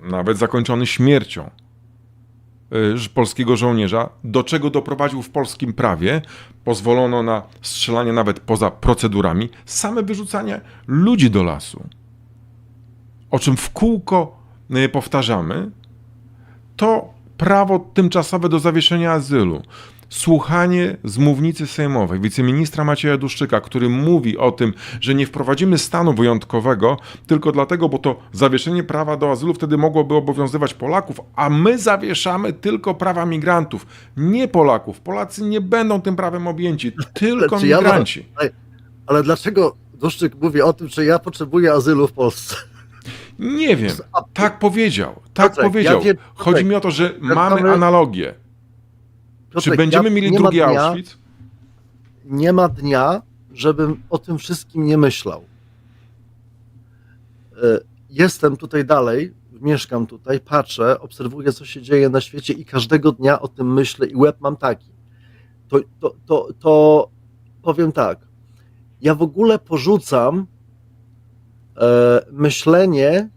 nawet zakończony śmiercią polskiego żołnierza, do czego doprowadził w polskim prawie, pozwolono na strzelanie nawet poza procedurami, same wyrzucanie ludzi do lasu, o czym w kółko powtarzamy, to prawo tymczasowe do zawieszenia azylu. Słuchanie z mównicy sejmowej wiceministra Macieja Duszczyka, który mówi o tym, że nie wprowadzimy stanu wyjątkowego tylko dlatego, bo to zawieszenie prawa do azylu wtedy mogłoby obowiązywać Polaków, a my zawieszamy tylko prawa migrantów, nie Polaków. Polacy nie będą tym prawem objęci, tylko migranci. Ale dlaczego Duszczyk mówi o tym, czy ja potrzebuję azylu w Polsce? Nie wiem, tak powiedział. Chodzi Piotrek, mi o to, że mamy analogię. Piotrek, Czy będziemy mieli drugi Auschwitz? Nie ma dnia, żebym o tym wszystkim nie myślał. Jestem tutaj dalej, mieszkam tutaj, patrzę, obserwuję, co się dzieje na świecie i każdego dnia o tym myślę i łeb mam taki. To powiem tak, ja w ogóle porzucam myślenie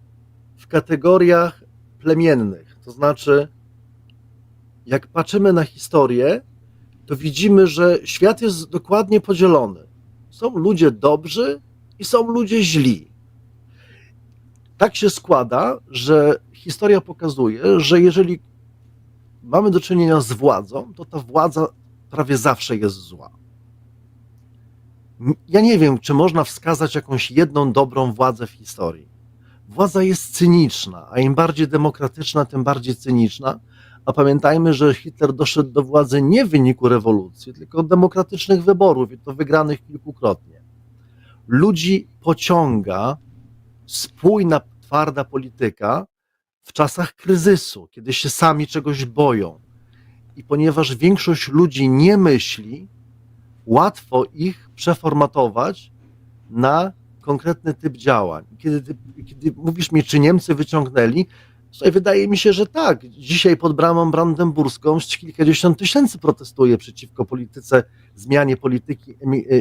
w kategoriach plemiennych. To znaczy, jak patrzymy na historię, to widzimy, że świat jest dokładnie podzielony. Są ludzie dobrzy i są ludzie źli. Tak się składa, że historia pokazuje, że jeżeli mamy do czynienia z władzą, to ta władza prawie zawsze jest zła. Ja nie wiem, czy można wskazać jakąś jedną dobrą władzę w historii. Władza jest cyniczna, a im bardziej demokratyczna, tym bardziej cyniczna. A pamiętajmy, że Hitler doszedł do władzy nie w wyniku rewolucji, tylko od demokratycznych wyborów i to wygranych kilkukrotnie. Ludzi pociąga spójna, twarda polityka w czasach kryzysu, kiedy się sami czegoś boją. I ponieważ większość ludzi nie myśli, łatwo ich przeformatować na konkretny typ działań. Kiedy mówisz mi, czy Niemcy wyciągnęli, to wydaje mi się, że tak. Dzisiaj pod bramą brandenburską kilkadziesiąt tysięcy protestuje przeciwko zmianie polityki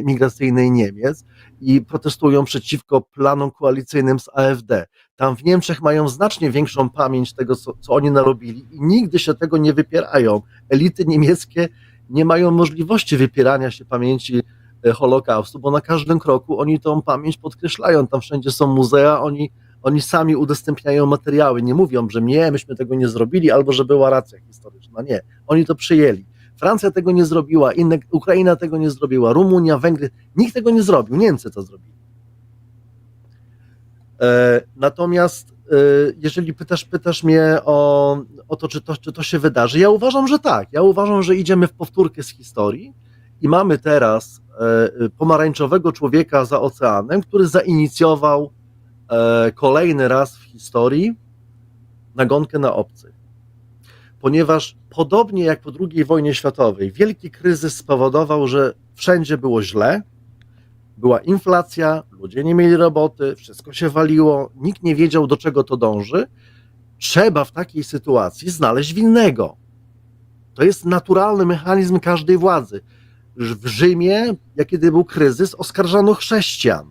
migracyjnej Niemiec i protestują przeciwko planom koalicyjnym z AfD. Tam w Niemczech mają znacznie większą pamięć tego, co oni narobili i nigdy się tego nie wypierają. Elity niemieckie nie mają możliwości wypierania się pamięci Holokaustu, bo na każdym kroku oni tą pamięć podkreślają. Tam wszędzie są muzea, oni sami udostępniają materiały, nie mówią, że myśmy tego nie zrobili, albo że była racja historyczna. Nie, oni to przyjęli. Francja tego nie zrobiła, Ukraina tego nie zrobiła, Rumunia, Węgry, nikt tego nie zrobił, Niemcy to zrobili. Natomiast jeżeli pytasz mnie o to, czy to się wydarzy, ja uważam, że tak. Ja uważam, że idziemy w powtórkę z historii i mamy teraz pomarańczowego człowieka za oceanem, który zainicjował kolejny raz w historii nagonkę na obcych. Ponieważ podobnie jak po II wojnie światowej, wielki kryzys spowodował, że wszędzie było źle, była inflacja, ludzie nie mieli roboty, wszystko się waliło, nikt nie wiedział, do czego to dąży. Trzeba w takiej sytuacji znaleźć winnego. To jest naturalny mechanizm każdej władzy. W Rzymie, kiedy był kryzys, oskarżano chrześcijan.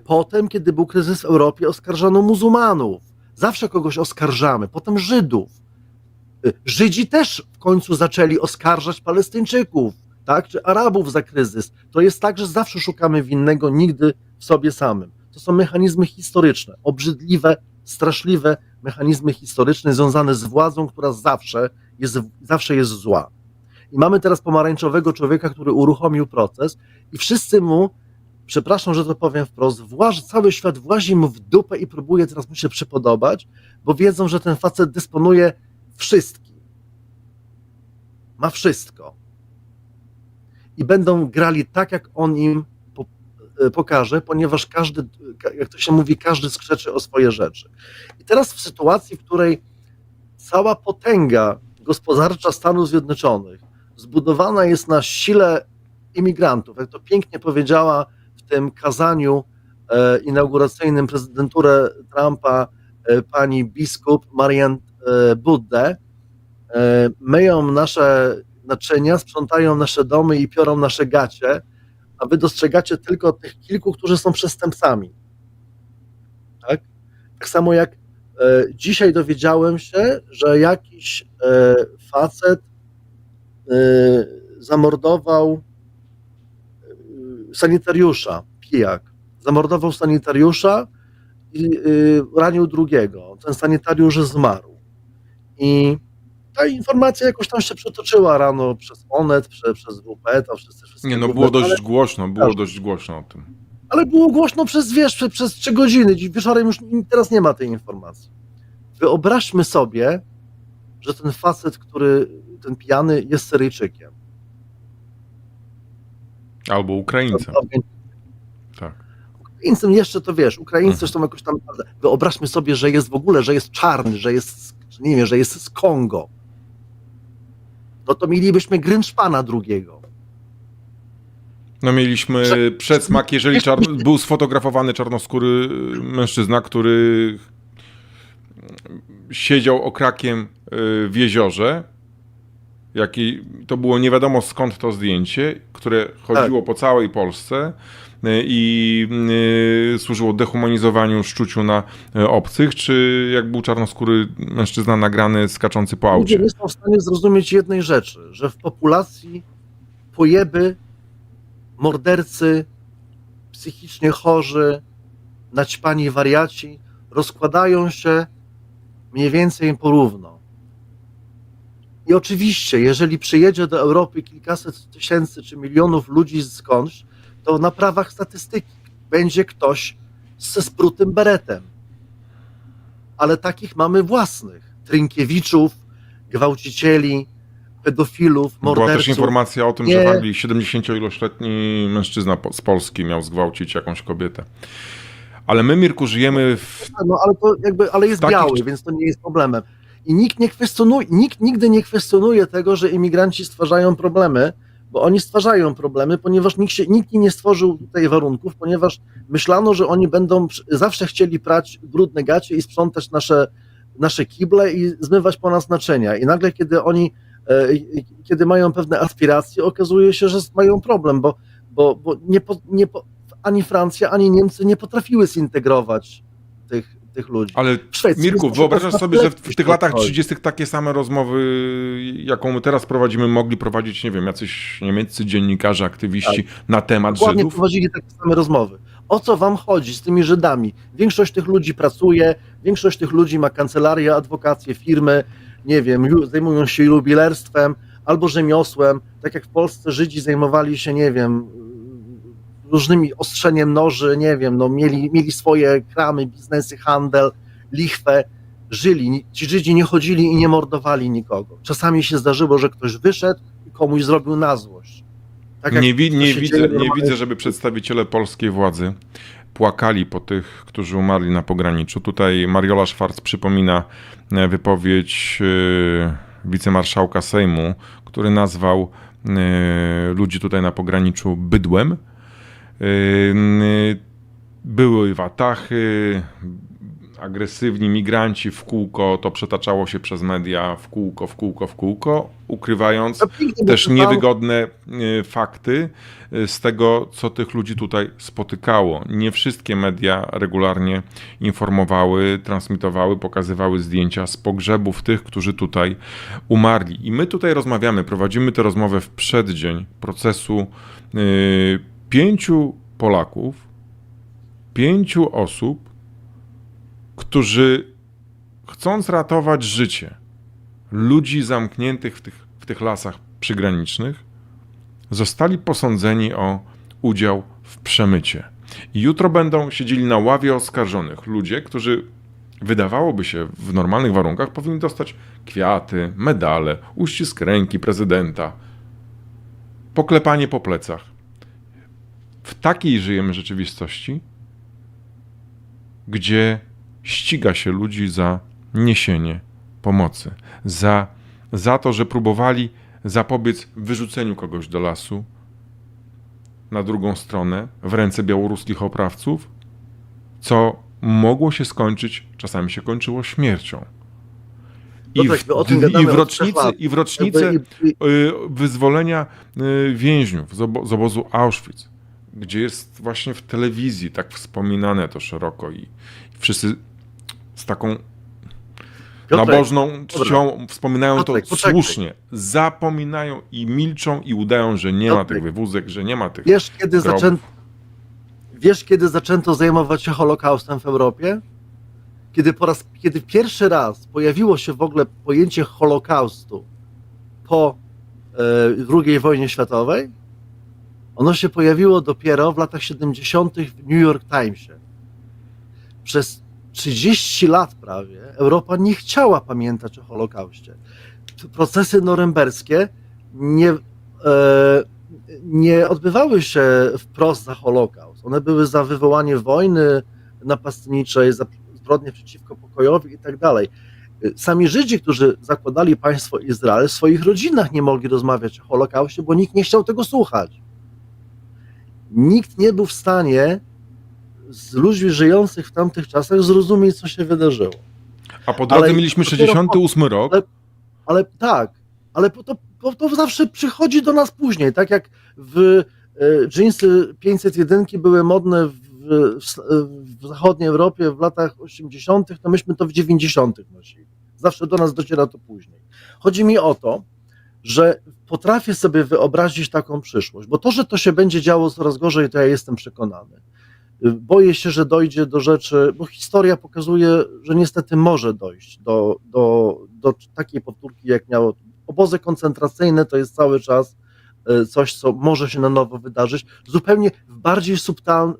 Potem, kiedy był kryzys w Europie, oskarżano muzułmanów. Zawsze kogoś oskarżamy. Potem Żydów. Żydzi też w końcu zaczęli oskarżać Palestyńczyków, tak? Czy Arabów za kryzys. To jest tak, że zawsze szukamy winnego, nigdy w sobie samym. To są mechanizmy historyczne, obrzydliwe, straszliwe mechanizmy historyczne związane z władzą, która zawsze jest zła. I mamy teraz pomarańczowego człowieka, który uruchomił proces i wszyscy mu, przepraszam, że to powiem wprost, cały świat włazi mu w dupę i próbuje teraz mu się przypodobać, bo wiedzą, że ten facet dysponuje wszystkim. Ma wszystko. I będą grali tak, jak on im pokaże, ponieważ każdy, jak to się mówi, każdy skrzeczy o swoje rzeczy. I teraz w sytuacji, w której cała potęga gospodarcza Stanów Zjednoczonych zbudowana jest na sile imigrantów. Jak to pięknie powiedziała w tym kazaniu inauguracyjnym prezydenturę Trumpa pani biskup Marian Budde, myją nasze naczynia, sprzątają nasze domy i piorą nasze gacie, a wy dostrzegacie tylko tych kilku, którzy są przestępcami. Tak? Tak samo jak dzisiaj dowiedziałem się, że jakiś facet zamordował sanitariusza, pijak. Zamordował sanitariusza i ranił drugiego. Ten sanitariusz zmarł. I ta informacja jakoś tam się przetoczyła rano przez Onet, przez WP, to wszyscy Nie, no było dość głośno, dość głośno o tym. Ale było głośno przez 3 godziny. Wieczorem już teraz nie ma tej informacji. Wyobraźmy sobie, że ten facet, ten pijany, jest Syryjczykiem. Albo Ukraińcem. Tak. Ukraińcem jeszcze to wiesz, Ukraińcy zresztą jakoś tam. Wyobraźmy sobie, że jest w ogóle, że jest czarny, że jest, nie wiem, że jest z Kongo. No to mielibyśmy Grynszpana drugiego. No mieliśmy przedsmak, jeżeli był sfotografowany czarnoskóry mężczyzna, który siedział okrakiem w jeziorze. To było nie wiadomo skąd to zdjęcie, które chodziło po całej Polsce i służyło dehumanizowaniu, szczuciu na obcych, czy jak był czarnoskóry mężczyzna nagrany skaczący po aucie. Ludzie nie są w stanie zrozumieć jednej rzeczy, że w populacji pojeby, mordercy, psychicznie chorzy, naćpani wariaci rozkładają się mniej więcej porówno. I oczywiście, jeżeli przyjedzie do Europy kilkaset tysięcy czy milionów ludzi skądś, to na prawach statystyki będzie ktoś ze sprutym beretem. Ale takich mamy własnych. Trynkiewiczów, gwałcicieli, pedofilów, morderców. Była też informacja o tym, że w Anglii 70-iloletni mężczyzna z Polski miał zgwałcić jakąś kobietę. Ale my, Mirku, żyjemy w... No ale to ale jest biały, więc to nie jest problemem. I nikt nigdy nie kwestionuje tego, że imigranci stwarzają problemy, bo oni stwarzają problemy, ponieważ nikt nie stworzył tutaj warunków, ponieważ myślano, że oni będą zawsze chcieli prać brudne gacie i sprzątać nasze kible i zmywać po nas naczynia. I nagle, kiedy mają pewne aspiracje, okazuje się, że mają problem, bo ani Francja, ani Niemcy nie potrafiły zintegrować tych ludzi. Ale Mirku, wyobrażasz sobie, że w tych latach 30. takie same rozmowy, jaką my teraz prowadzimy, mogli prowadzić, nie wiem, jacyś niemieccy dziennikarze, aktywiści na temat Dokładnie Żydów? prowadzili takie same rozmowy. O co wam chodzi z tymi Żydami? Większość tych ludzi pracuje, większość tych ludzi ma kancelarię, adwokację, firmy, nie wiem, zajmują się jubilerstwem albo rzemiosłem, tak jak w Polsce Żydzi zajmowali się, nie wiem, różnymi ostrzeniem noży, nie wiem, no mieli swoje kramy, biznesy, handel, lichwę, żyli. Ci Żydzi nie chodzili i nie mordowali nikogo. Czasami się zdarzyło, że ktoś wyszedł i komuś zrobił na złość. Tak nie widzę, żeby przedstawiciele polskiej władzy płakali po tych, którzy umarli na pograniczu. Tutaj Mariola Szwarc przypomina wypowiedź wicemarszałka Sejmu, który nazwał ludzi tutaj na pograniczu bydłem. Były watachy, agresywni migranci w kółko, to przetaczało się przez media w kółko, ukrywając też niewygodne fakty z tego, co tych ludzi tutaj spotykało. Nie wszystkie media regularnie informowały, transmitowały, pokazywały zdjęcia z pogrzebów tych, którzy tutaj umarli. I my tutaj rozmawiamy, prowadzimy tę rozmowę w przeddzień procesu 5 Polaków, 5 osób, którzy chcąc ratować życie ludzi zamkniętych w tych lasach przygranicznych, zostali posądzeni o udział w przemycie. I jutro będą siedzieli na ławie oskarżonych ludzie, którzy wydawałoby się w normalnych warunkach powinni dostać kwiaty, medale, uścisk ręki prezydenta, poklepanie po plecach. W takiej żyjemy rzeczywistości, gdzie ściga się ludzi za niesienie pomocy, za to, że próbowali zapobiec wyrzuceniu kogoś do lasu na drugą stronę w ręce białoruskich oprawców, co mogło się skończyć, czasami się kończyło śmiercią. I w rocznicę wyzwolenia więźniów z obozu Auschwitz, gdzie jest właśnie w telewizji tak wspominane to szeroko i wszyscy z taką nabożną czcią wspominają to słusznie. Zapominają i milczą i udają, że nie ma tych wywózek, że nie ma tych Wiesz, kiedy zaczęto zajmować się Holokaustem w Europie? Kiedy pierwszy raz pojawiło się w ogóle pojęcie Holokaustu po II wojnie światowej, ono się pojawiło dopiero w latach 70. w New York Timesie. Przez 30 lat prawie Europa nie chciała pamiętać o Holokauście. Procesy norymberskie nie odbywały się wprost za Holokaust. One były za wywołanie wojny napastniczej, za zbrodnie przeciwko pokojowi i tak dalej. Sami Żydzi, którzy zakładali państwo Izrael, w swoich rodzinach nie mogli rozmawiać o Holokauście, bo nikt nie chciał tego słuchać. Nikt nie był w stanie z ludźmi żyjących w tamtych czasach zrozumieć, co się wydarzyło. A po drodze mieliśmy 68 rok. Ale to zawsze przychodzi do nas później. Tak jak dżinsy 501 były modne w zachodniej Europie w latach 80., to myśmy to w 90. nosili. Zawsze do nas dociera to później. Chodzi mi o to, że potrafię sobie wyobrazić taką przyszłość, bo to, że to się będzie działo coraz gorzej, to ja jestem przekonany. Boję się, że dojdzie do rzeczy, bo historia pokazuje, że niestety może dojść do takiej powtórki, jak miało. Obozy koncentracyjne to jest cały czas coś, co może się na nowo wydarzyć, zupełnie w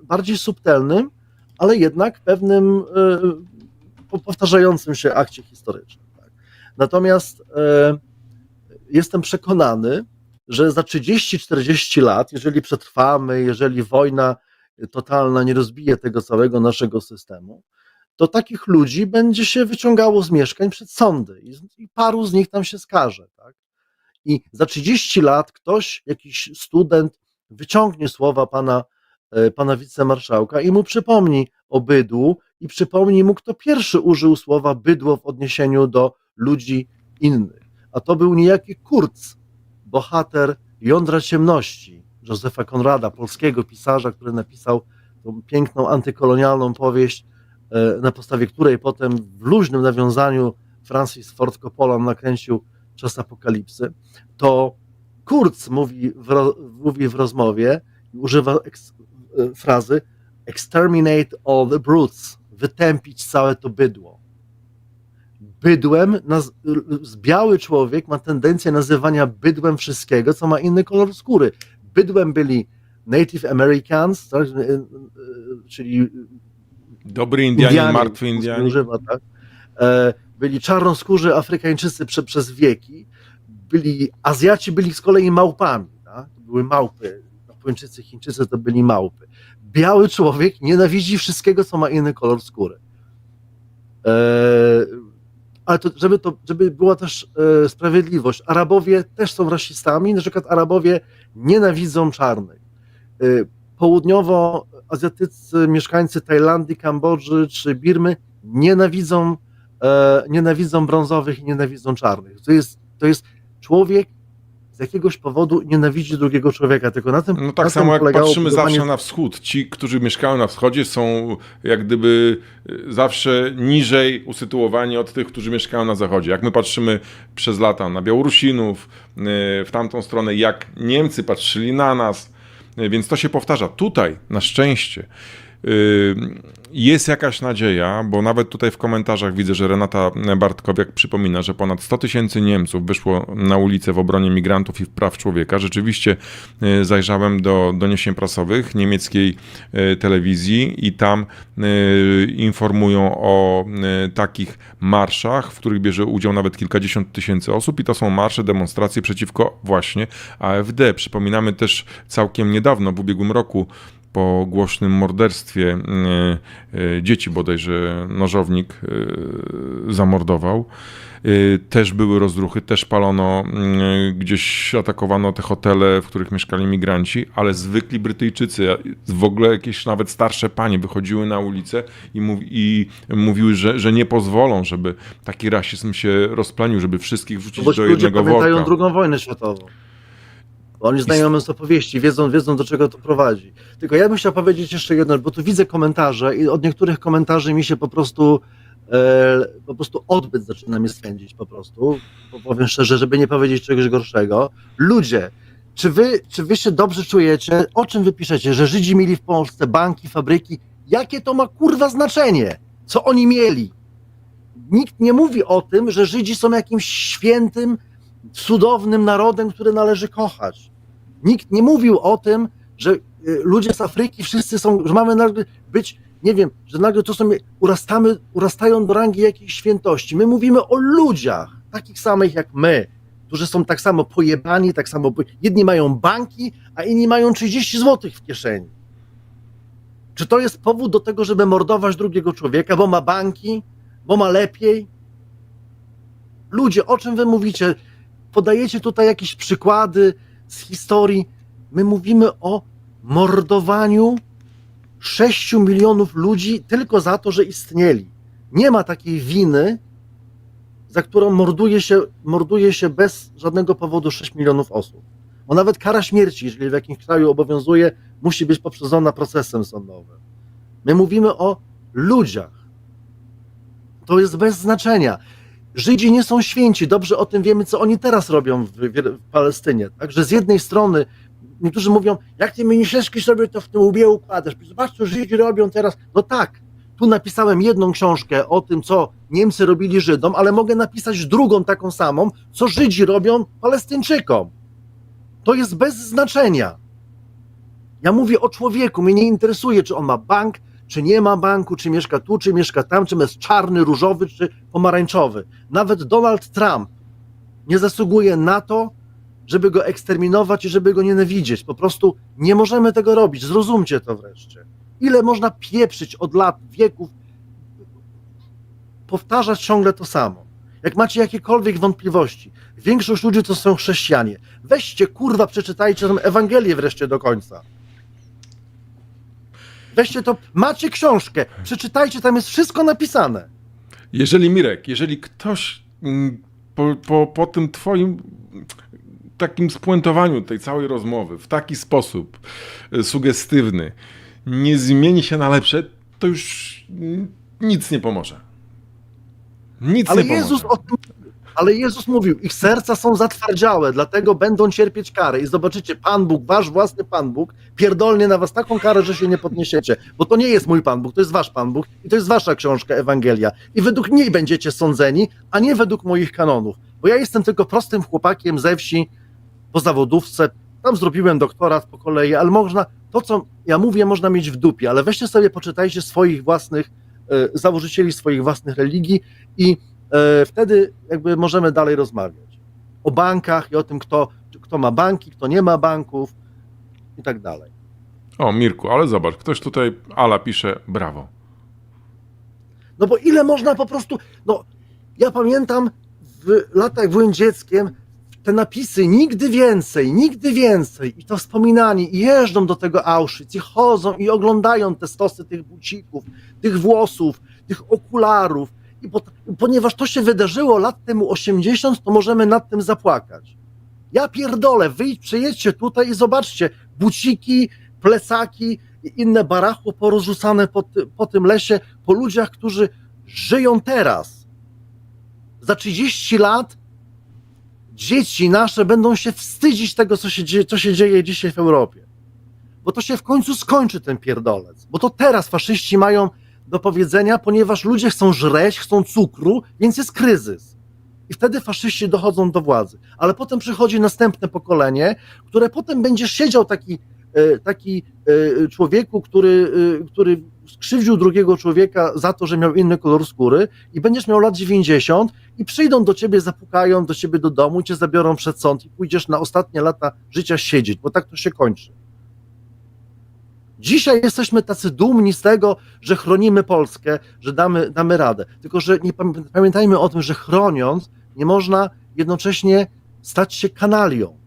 bardziej subtelnym, ale jednak pewnym powtarzającym się akcie historycznym. Tak. Natomiast jestem przekonany, że za 30-40 lat, jeżeli przetrwamy, jeżeli wojna totalna nie rozbije tego całego naszego systemu, to takich ludzi będzie się wyciągało z mieszkań przed sądy i paru z nich tam się skaże. Tak? I za 30 lat ktoś, jakiś student wyciągnie słowa pana wicemarszałka i mu przypomni o bydłu i przypomni mu, kto pierwszy użył słowa bydło w odniesieniu do ludzi innych. A to był niejaki Kurz, bohater Jądra Ciemności, Józefa Konrada, polskiego pisarza, który napisał tą piękną antykolonialną powieść, na podstawie której potem w luźnym nawiązaniu Francis Ford Coppola nakręcił Czas Apokalipsy. To Kurz mówi w rozmowie, używa frazy exterminate all the brutes, wytępić całe to bydło. Bydłem, biały człowiek ma tendencję nazywania bydłem wszystkiego, co ma inny kolor skóry. Bydłem byli Native Americans, tak, czyli dobry Indianin, martwy Indianin. Używa, tak? Byli czarnoskórzy Afrykańczycy przez wieki, Azjaci byli z kolei małpami, tak? To były małpy, Japończycy, Chińczycy to byli małpy. Biały człowiek nienawidzi wszystkiego, co ma inny kolor skóry. Ale to, żeby była też sprawiedliwość, Arabowie też są rasistami, na przykład Arabowie nienawidzą czarnych. Południowoazjatyccy mieszkańcy Tajlandii, Kambodży czy Birmy nienawidzą brązowych i nienawidzą czarnych. To jest człowiek z jakiegoś powodu nienawidzi drugiego człowieka, tylko na tym. No tak samo jak patrzymy zawsze na wschód. Ci, którzy mieszkają na wschodzie, są jak gdyby zawsze niżej usytuowani od tych, którzy mieszkają na zachodzie. Jak my patrzymy przez lata na Białorusinów, w tamtą stronę, jak Niemcy patrzyli na nas, więc to się powtarza. Tutaj, na szczęście, jest jakaś nadzieja, bo nawet tutaj w komentarzach widzę, że Renata Bartkowiak przypomina, że ponad 100 000 Niemców wyszło na ulicę w obronie migrantów i praw człowieka. Rzeczywiście zajrzałem do doniesień prasowych niemieckiej telewizji i tam informują o takich marszach, w których bierze udział nawet kilkadziesiąt tysięcy osób i to są marsze, demonstracje przeciwko właśnie AfD. Przypominamy też całkiem niedawno, w ubiegłym roku, po głośnym morderstwie dzieci, bodajże nożownik zamordował. Też były rozruchy, też palono, gdzieś atakowano te hotele, w których mieszkali migranci, ale zwykli Brytyjczycy, w ogóle jakieś nawet starsze panie wychodziły na ulicę i mówiły, że nie pozwolą, żeby taki rasizm się rozplenił, żeby wszystkich wrzucić Bo do ludzie jednego pamiętają worka. II wojnę światową. Bo oni znają mnóstwo powieści, wiedzą do czego to prowadzi. Tylko ja bym chciał powiedzieć jeszcze jedno, bo tu widzę komentarze i od niektórych komentarzy mi się po prostu odbyt zaczyna mnie swędzić po prostu, bo powiem szczerze, żeby nie powiedzieć czegoś gorszego. Ludzie, czy wy się dobrze czujecie? O czym wy piszecie? Że Żydzi mieli w Polsce banki, fabryki? Jakie to ma kurwa znaczenie? Co oni mieli? Nikt nie mówi o tym, że Żydzi są jakimś świętym, cudownym narodem, który należy kochać. Nikt nie mówił o tym, że ludzie z Afryki wszyscy są, że mamy nagle być, nie wiem, że nagle to są, urastają do rangi jakiejś świętości. My mówimy o ludziach, takich samych jak my, którzy są tak samo pojebani, tak samo, jedni mają banki, a inni mają 30 zł w kieszeni. Czy to jest powód do tego, żeby mordować drugiego człowieka, bo ma banki, bo ma lepiej? Ludzie, o czym wy mówicie? Podajecie tutaj jakieś przykłady z historii. My mówimy o mordowaniu 6 milionów ludzi tylko za to, że istnieli. Nie ma takiej winy, za którą morduje się bez żadnego powodu 6 milionów osób. Bo nawet kara śmierci, jeżeli w jakimś kraju obowiązuje, musi być poprzedzona procesem sądowym. My mówimy o ludziach. To jest bez znaczenia. Żydzi nie są święci, dobrze o tym wiemy, co oni teraz robią w Palestynie. Także z jednej strony niektórzy mówią, jak ty Mieniszewski sobie to w tym łbie układasz, zobacz, co Żydzi robią teraz. No tak, tu napisałem jedną książkę o tym, co Niemcy robili Żydom, ale mogę napisać drugą taką samą, co Żydzi robią Palestyńczykom. To jest bez znaczenia. Ja mówię o człowieku, mnie nie interesuje, czy on ma bank, czy nie ma banku, czy mieszka tu, czy mieszka tam, czy jest czarny, różowy, czy pomarańczowy. Nawet Donald Trump nie zasługuje na to, żeby go eksterminować i żeby go nienawidzieć. Po prostu nie możemy tego robić. Zrozumcie to wreszcie. Ile można pieprzyć od lat, wieków, powtarzać ciągle to samo. Jak macie jakiekolwiek wątpliwości, większość ludzi to są chrześcijanie. Weźcie, kurwa, przeczytajcie tę Ewangelię wreszcie do końca. Weźcie to, macie książkę, przeczytajcie, tam jest wszystko napisane. Jeżeli ktoś po tym twoim takim spuentowaniu tej całej rozmowy w taki sposób sugestywny nie zmieni się na lepsze, to już nic nie pomoże. Nic nie pomoże. Ale Jezus mówił, ich serca są zatwardziałe, dlatego będą cierpieć karę. I zobaczycie, Pan Bóg, wasz własny Pan Bóg, pierdolnie na was taką karę, że się nie podniesiecie. Bo to nie jest mój Pan Bóg, to jest wasz Pan Bóg i to jest wasza książka Ewangelia. I według niej będziecie sądzeni, a nie według moich kanonów. Bo ja jestem tylko prostym chłopakiem ze wsi, po zawodówce, tam zrobiłem doktorat po kolei, ale można, to co ja mówię, można mieć w dupie, ale weźcie sobie, poczytajcie swoich własnych, założycieli swoich własnych religii i wtedy jakby możemy dalej rozmawiać o bankach i o tym, kto ma banki, kto nie ma banków i tak dalej. O, Mirku, ale zobacz, ktoś tutaj, Ala pisze, brawo. No bo ile można po prostu, no ja pamiętam w latach, byłem dzieckiem, te napisy nigdy więcej i to wspominanie i jeżdżą do tego Auschwitz i chodzą i oglądają te stosy tych bucików, tych włosów, tych okularów. I ponieważ to się wydarzyło lat temu 80, to możemy nad tym zapłakać. Ja pierdolę, przyjedźcie tutaj i zobaczcie buciki, plecaki i inne barachło porozrzucane po tym lesie, po ludziach, którzy żyją teraz. Za 30 lat dzieci nasze będą się wstydzić tego, co się dzieje dzisiaj w Europie. Bo to się w końcu skończy, ten pierdolec. Bo to teraz faszyści mają do powiedzenia, ponieważ ludzie chcą żreć, chcą cukru, więc jest kryzys. I wtedy faszyści dochodzą do władzy. Ale potem przychodzi następne pokolenie, które potem będzie siedział taki człowieku, który skrzywdził drugiego człowieka za to, że miał inny kolor skóry i będziesz miał lat 90 i przyjdą do ciebie, zapukają do ciebie do domu, cię zabiorą przed sąd i pójdziesz na ostatnie lata życia siedzieć, bo tak to się kończy. Dzisiaj jesteśmy tacy dumni z tego, że chronimy Polskę, że damy radę. Tylko, że nie pamiętajmy o tym, że chroniąc, nie można jednocześnie stać się kanalią.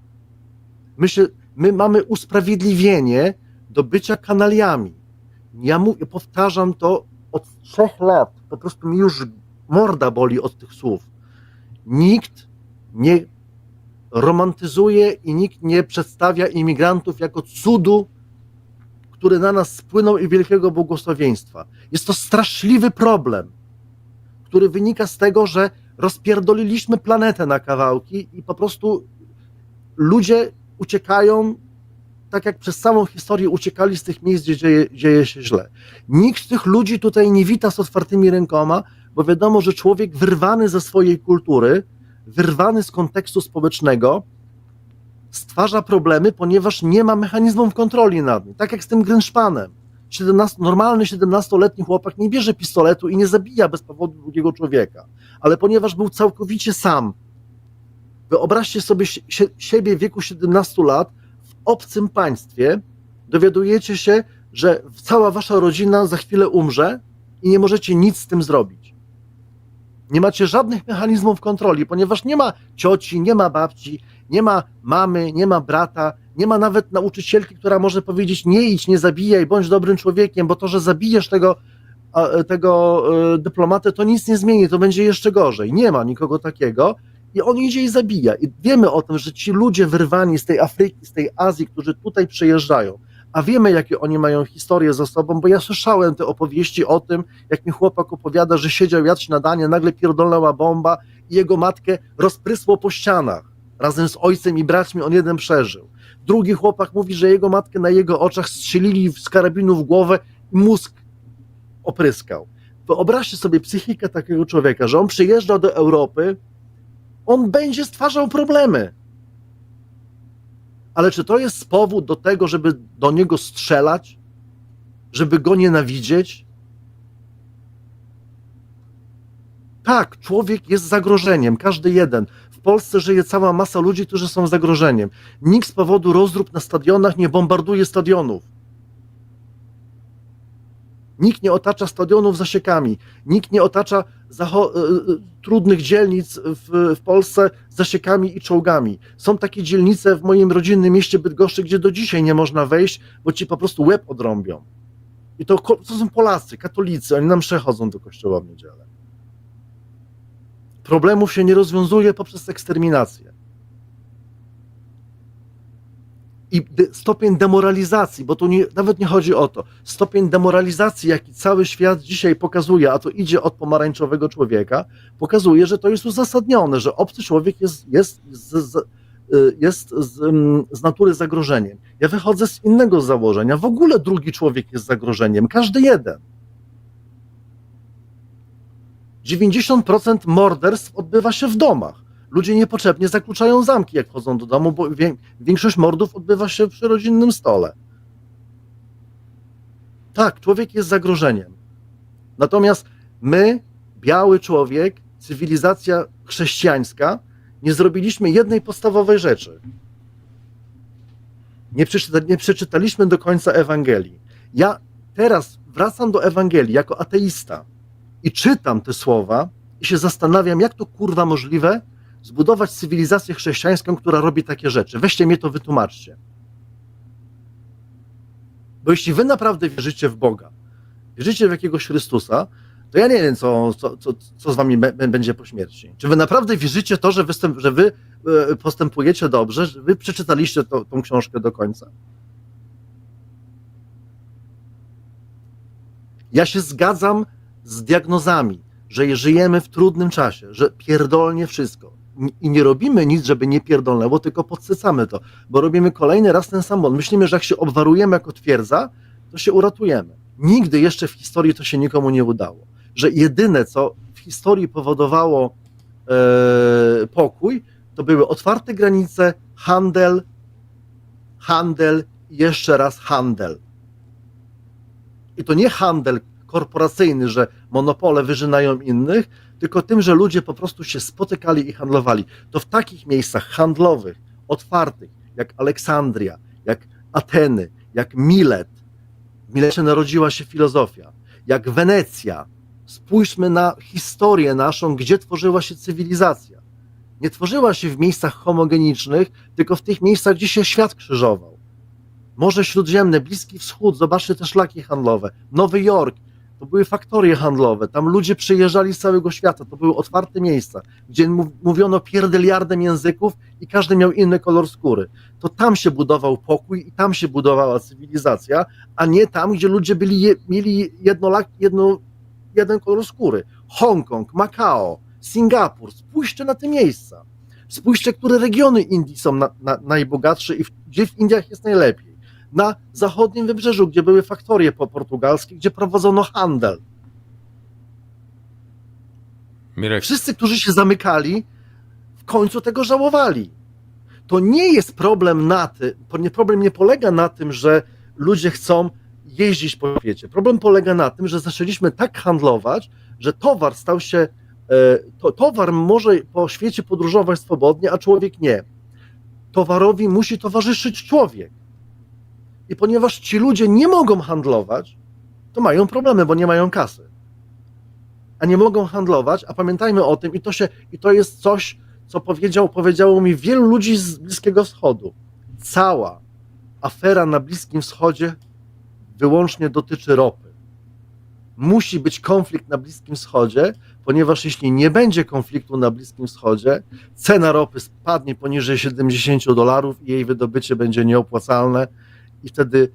My mamy usprawiedliwienie do bycia kanaliami. Powtarzam to od 3 lat. Po prostu mi już morda boli od tych słów. Nikt nie romantyzuje i nikt nie przedstawia imigrantów jako cudu, który na nas spłynął i wielkiego błogosławieństwa. Jest to straszliwy problem, który wynika z tego, że rozpierdoliliśmy planetę na kawałki i po prostu ludzie uciekają, tak jak przez całą historię uciekali z tych miejsc, gdzie dzieje się źle. Nikt z tych ludzi tutaj nie wita z otwartymi rękoma, bo wiadomo, że człowiek wyrwany ze swojej kultury, wyrwany z kontekstu społecznego, stwarza problemy, ponieważ nie ma mechanizmów kontroli nad nim. Tak jak z tym Grynszpanem. Normalny 17-letni chłopak nie bierze pistoletu i nie zabija bez powodu drugiego człowieka. Ale ponieważ był całkowicie sam, wyobraźcie sobie siebie w wieku 17 lat w obcym państwie, dowiadujecie się, że cała wasza rodzina za chwilę umrze i nie możecie nic z tym zrobić. Nie macie żadnych mechanizmów kontroli, ponieważ nie ma cioci, nie ma babci, nie ma mamy, nie ma brata, nie ma nawet nauczycielki, która może powiedzieć: nie idź, nie zabijaj, bądź dobrym człowiekiem, bo to, że zabijesz tego dyplomatę, to nic nie zmieni, to będzie jeszcze gorzej. Nie ma nikogo takiego i on idzie i zabija. I wiemy o tym, że ci ludzie wyrwani z tej Afryki, z tej Azji, którzy tutaj przyjeżdżają, a wiemy, jakie oni mają historie za sobą, bo ja słyszałem te opowieści o tym, jak mi chłopak opowiada, że siedział, jadł śniadanie, nagle pierdolnęła bomba i jego matkę rozprysło po ścianach. Razem z ojcem i braćmi on jeden przeżył. Drugi chłopak mówi, że jego matkę na jego oczach strzelili z karabinu w głowę i mózg opryskał. Wyobraźcie sobie psychikę takiego człowieka, że on przyjeżdża do Europy, on będzie stwarzał problemy. Ale czy to jest powód do tego, żeby do niego strzelać? Żeby go nienawidzieć? Tak, człowiek jest zagrożeniem, każdy jeden. W Polsce żyje cała masa ludzi, którzy są zagrożeniem. Nikt z powodu rozrób na stadionach nie bombarduje stadionów. Nikt nie otacza stadionów zasiekami. Nikt nie otacza trudnych dzielnic w Polsce zasiekami i czołgami. Są takie dzielnice w moim rodzinnym mieście Bydgoszczy, gdzie do dzisiaj nie można wejść, bo ci po prostu łeb odrąbią. I to są Polacy, katolicy, oni nam przechodzą do kościoła w niedzielę. Problemów się nie rozwiązuje poprzez eksterminację. I stopień demoralizacji, bo tu nawet nie chodzi o to, stopień demoralizacji, jaki cały świat dzisiaj pokazuje, a to idzie od pomarańczowego człowieka, pokazuje, że to jest uzasadnione, że obcy człowiek jest z natury zagrożeniem. Ja wychodzę z innego założenia, w ogóle drugi człowiek jest zagrożeniem, każdy jeden. 90% morderstw odbywa się w domach. Ludzie niepotrzebnie zakluczają zamki, jak wchodzą do domu, bo większość mordów odbywa się przy rodzinnym stole. Tak, człowiek jest zagrożeniem. Natomiast my, biały człowiek, cywilizacja chrześcijańska, nie zrobiliśmy jednej podstawowej rzeczy. Nie przeczytaliśmy do końca Ewangelii. Ja teraz wracam do Ewangelii jako ateista i czytam te słowa i się zastanawiam, jak to kurwa możliwe zbudować cywilizację chrześcijańską, która robi takie rzeczy. Weźcie mnie to wytłumaczcie. Bo jeśli wy naprawdę wierzycie w Boga, wierzycie w jakiegoś Chrystusa, to ja nie wiem, co z wami będzie po śmierci. Czy wy naprawdę wierzycie to, że wy postępujecie dobrze, że wy przeczytaliście tą książkę do końca? Ja się zgadzam z diagnozami, że żyjemy w trudnym czasie, że pierdolnie wszystko. I nie robimy nic, żeby nie pierdolnęło, tylko podsycamy to, bo robimy kolejny raz ten sam błąd. Myślimy, że jak się obwarujemy jako twierdza, to się uratujemy. Nigdy jeszcze w historii to się nikomu nie udało. Że jedyne, co w historii powodowało pokój, to były otwarte granice, handel i jeszcze raz handel. I to nie handel korporacyjny, że monopole wyżynają innych, tylko tym, że ludzie po prostu się spotykali i handlowali. To w takich miejscach handlowych, otwartych, jak Aleksandria, jak Ateny, jak Milet, W Milecie narodziła się filozofia. Jak Wenecja, spójrzmy na historię naszą, gdzie tworzyła się cywilizacja. Nie tworzyła się w miejscach homogenicznych, tylko w tych miejscach, gdzie się świat krzyżował. Morze Śródziemne, Bliski Wschód, zobaczcie te szlaki handlowe. Nowy Jork, to były faktorie handlowe, tam ludzie przyjeżdżali z całego świata, to były otwarte miejsca, gdzie mówiono pierdyliardem języków i każdy miał inny kolor skóry. To tam się budował pokój i tam się budowała cywilizacja, a nie tam, gdzie ludzie mieli jeden kolor skóry. Hongkong, Makao, Singapur, spójrzcie na te miejsca. Spójrzcie, które regiony Indii są najbogatsze i gdzie w Indiach jest najlepiej. Na zachodnim wybrzeżu, gdzie były faktorie portugalskie, gdzie prowadzono handel. Mirek, Wszyscy, którzy się zamykali, w końcu tego żałowali. To nie jest problem problem nie polega na tym, że ludzie chcą jeździć po świecie. Problem polega na tym, że zaczęliśmy tak handlować, że towar stał się, towar może po świecie podróżować swobodnie, a człowiek nie. Towarowi musi towarzyszyć człowiek. I ponieważ ci ludzie nie mogą handlować, to mają problemy, bo nie mają kasy. A nie mogą handlować, a pamiętajmy o tym, i to jest coś, co powiedziało mi wielu ludzi z Bliskiego Wschodu. Cała afera na Bliskim Wschodzie wyłącznie dotyczy ropy. Musi być konflikt na Bliskim Wschodzie, ponieważ jeśli nie będzie konfliktu na Bliskim Wschodzie, cena ropy spadnie poniżej $70 i jej wydobycie będzie nieopłacalne i wtedy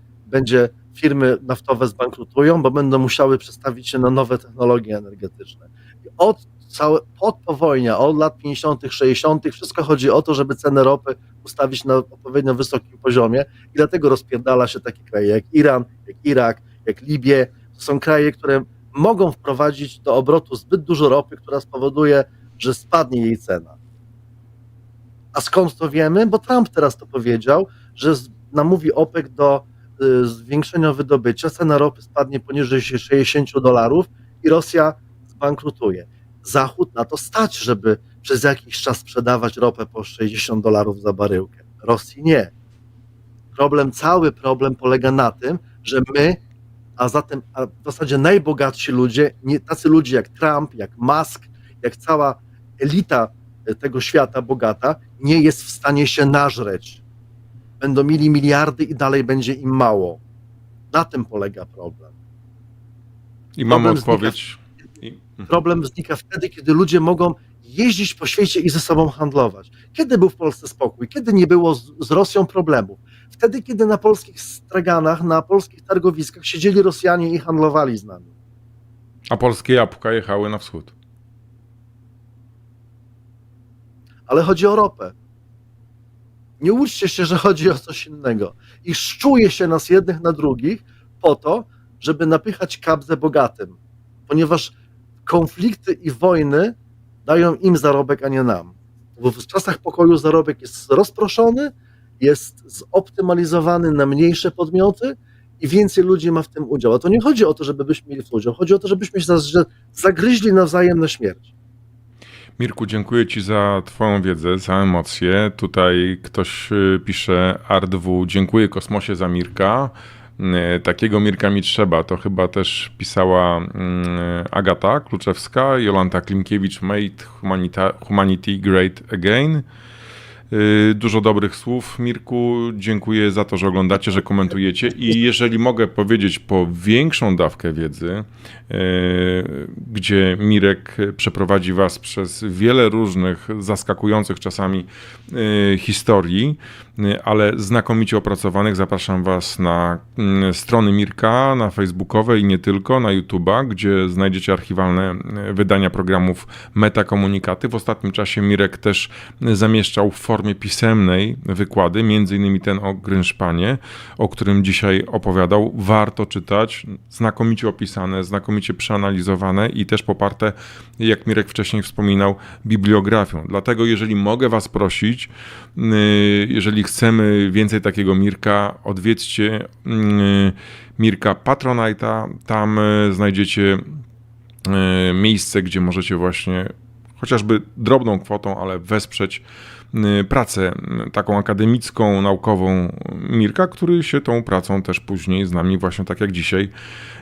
firmy naftowe zbankrutują, bo będą musiały przestawić się na nowe technologie energetyczne. I od powojnia, od lat 50., 60., wszystko chodzi o to, żeby cenę ropy ustawić na odpowiednio wysokim poziomie i dlatego rozpierdala się takie kraje jak Iran, jak Irak, jak Libię. To są kraje, które mogą wprowadzić do obrotu zbyt dużo ropy, która spowoduje, że spadnie jej cena. A skąd to wiemy? Bo Trump teraz to powiedział, że namówi OPEC do zwiększenia wydobycia, cena ropy spadnie poniżej $60 i Rosja zbankrutuje. Zachód na to stać, żeby przez jakiś czas sprzedawać ropę po $60 za baryłkę. Rosji nie. Cały problem polega na tym, że my, a w zasadzie najbogatsi ludzie, tacy ludzie jak Trump, jak Musk, jak cała elita tego świata bogata, nie jest w stanie się nażreć. Będą mieli miliardy i dalej będzie im mało. Na tym polega problem. I mamy odpowiedź. Problem wznika wtedy, kiedy ludzie mogą jeździć po świecie i ze sobą handlować. Kiedy był w Polsce spokój? Kiedy nie było z Rosją problemów? Wtedy, kiedy na polskich straganach, na polskich targowiskach siedzieli Rosjanie i handlowali z nami. A polskie jabłka jechały na wschód. Ale chodzi o ropę. Nie łudźcie się, że chodzi o coś innego. I szczuje się nas jednych na drugich po to, żeby napychać kabzę bogatym. Ponieważ konflikty i wojny dają im zarobek, a nie nam. Bo w czasach pokoju zarobek jest rozproszony, jest zoptymalizowany na mniejsze podmioty i więcej ludzi ma w tym udział. A to nie chodzi o to, żebyśmy mieli w tym udział. Chodzi o to, żebyśmy się zagryźli nawzajem na śmierć. Mirku, dziękuję Ci za Twoją wiedzę, za emocje. Tutaj ktoś pisze Ardwu, dziękuję Kosmosie za Mirka. Takiego Mirka mi trzeba. To chyba też pisała Agata Kluczewska, Jolanta Klimkiewicz, Made Humanity Great Again. Dużo dobrych słów, Mirku. Dziękuję za to, że oglądacie, że komentujecie. I jeżeli mogę powiedzieć po większą dawkę wiedzy, gdzie Mirek przeprowadzi was przez wiele różnych, zaskakujących czasami historii, ale znakomicie opracowanych, zapraszam was na strony Mirka, na facebookowe i nie tylko, na YouTube'a, gdzie znajdziecie archiwalne wydania programów Metakomunikaty. W ostatnim czasie Mirek też zamieszczał w formie pisemnej wykłady, między innymi ten o Grynszpanie, o którym dzisiaj opowiadał. Warto czytać, znakomicie opisane, znakomicie przeanalizowane i też poparte, jak Mirek wcześniej wspominał, bibliografią. Dlatego jeżeli mogę was prosić, jeżeli chcemy więcej takiego Mirka, odwiedźcie Mirka Patronite'a, tam znajdziecie miejsce, gdzie możecie właśnie chociażby drobną kwotą, ale wesprzeć pracę taką akademicką, naukową Mirka, który się tą pracą też później z nami właśnie tak jak dzisiaj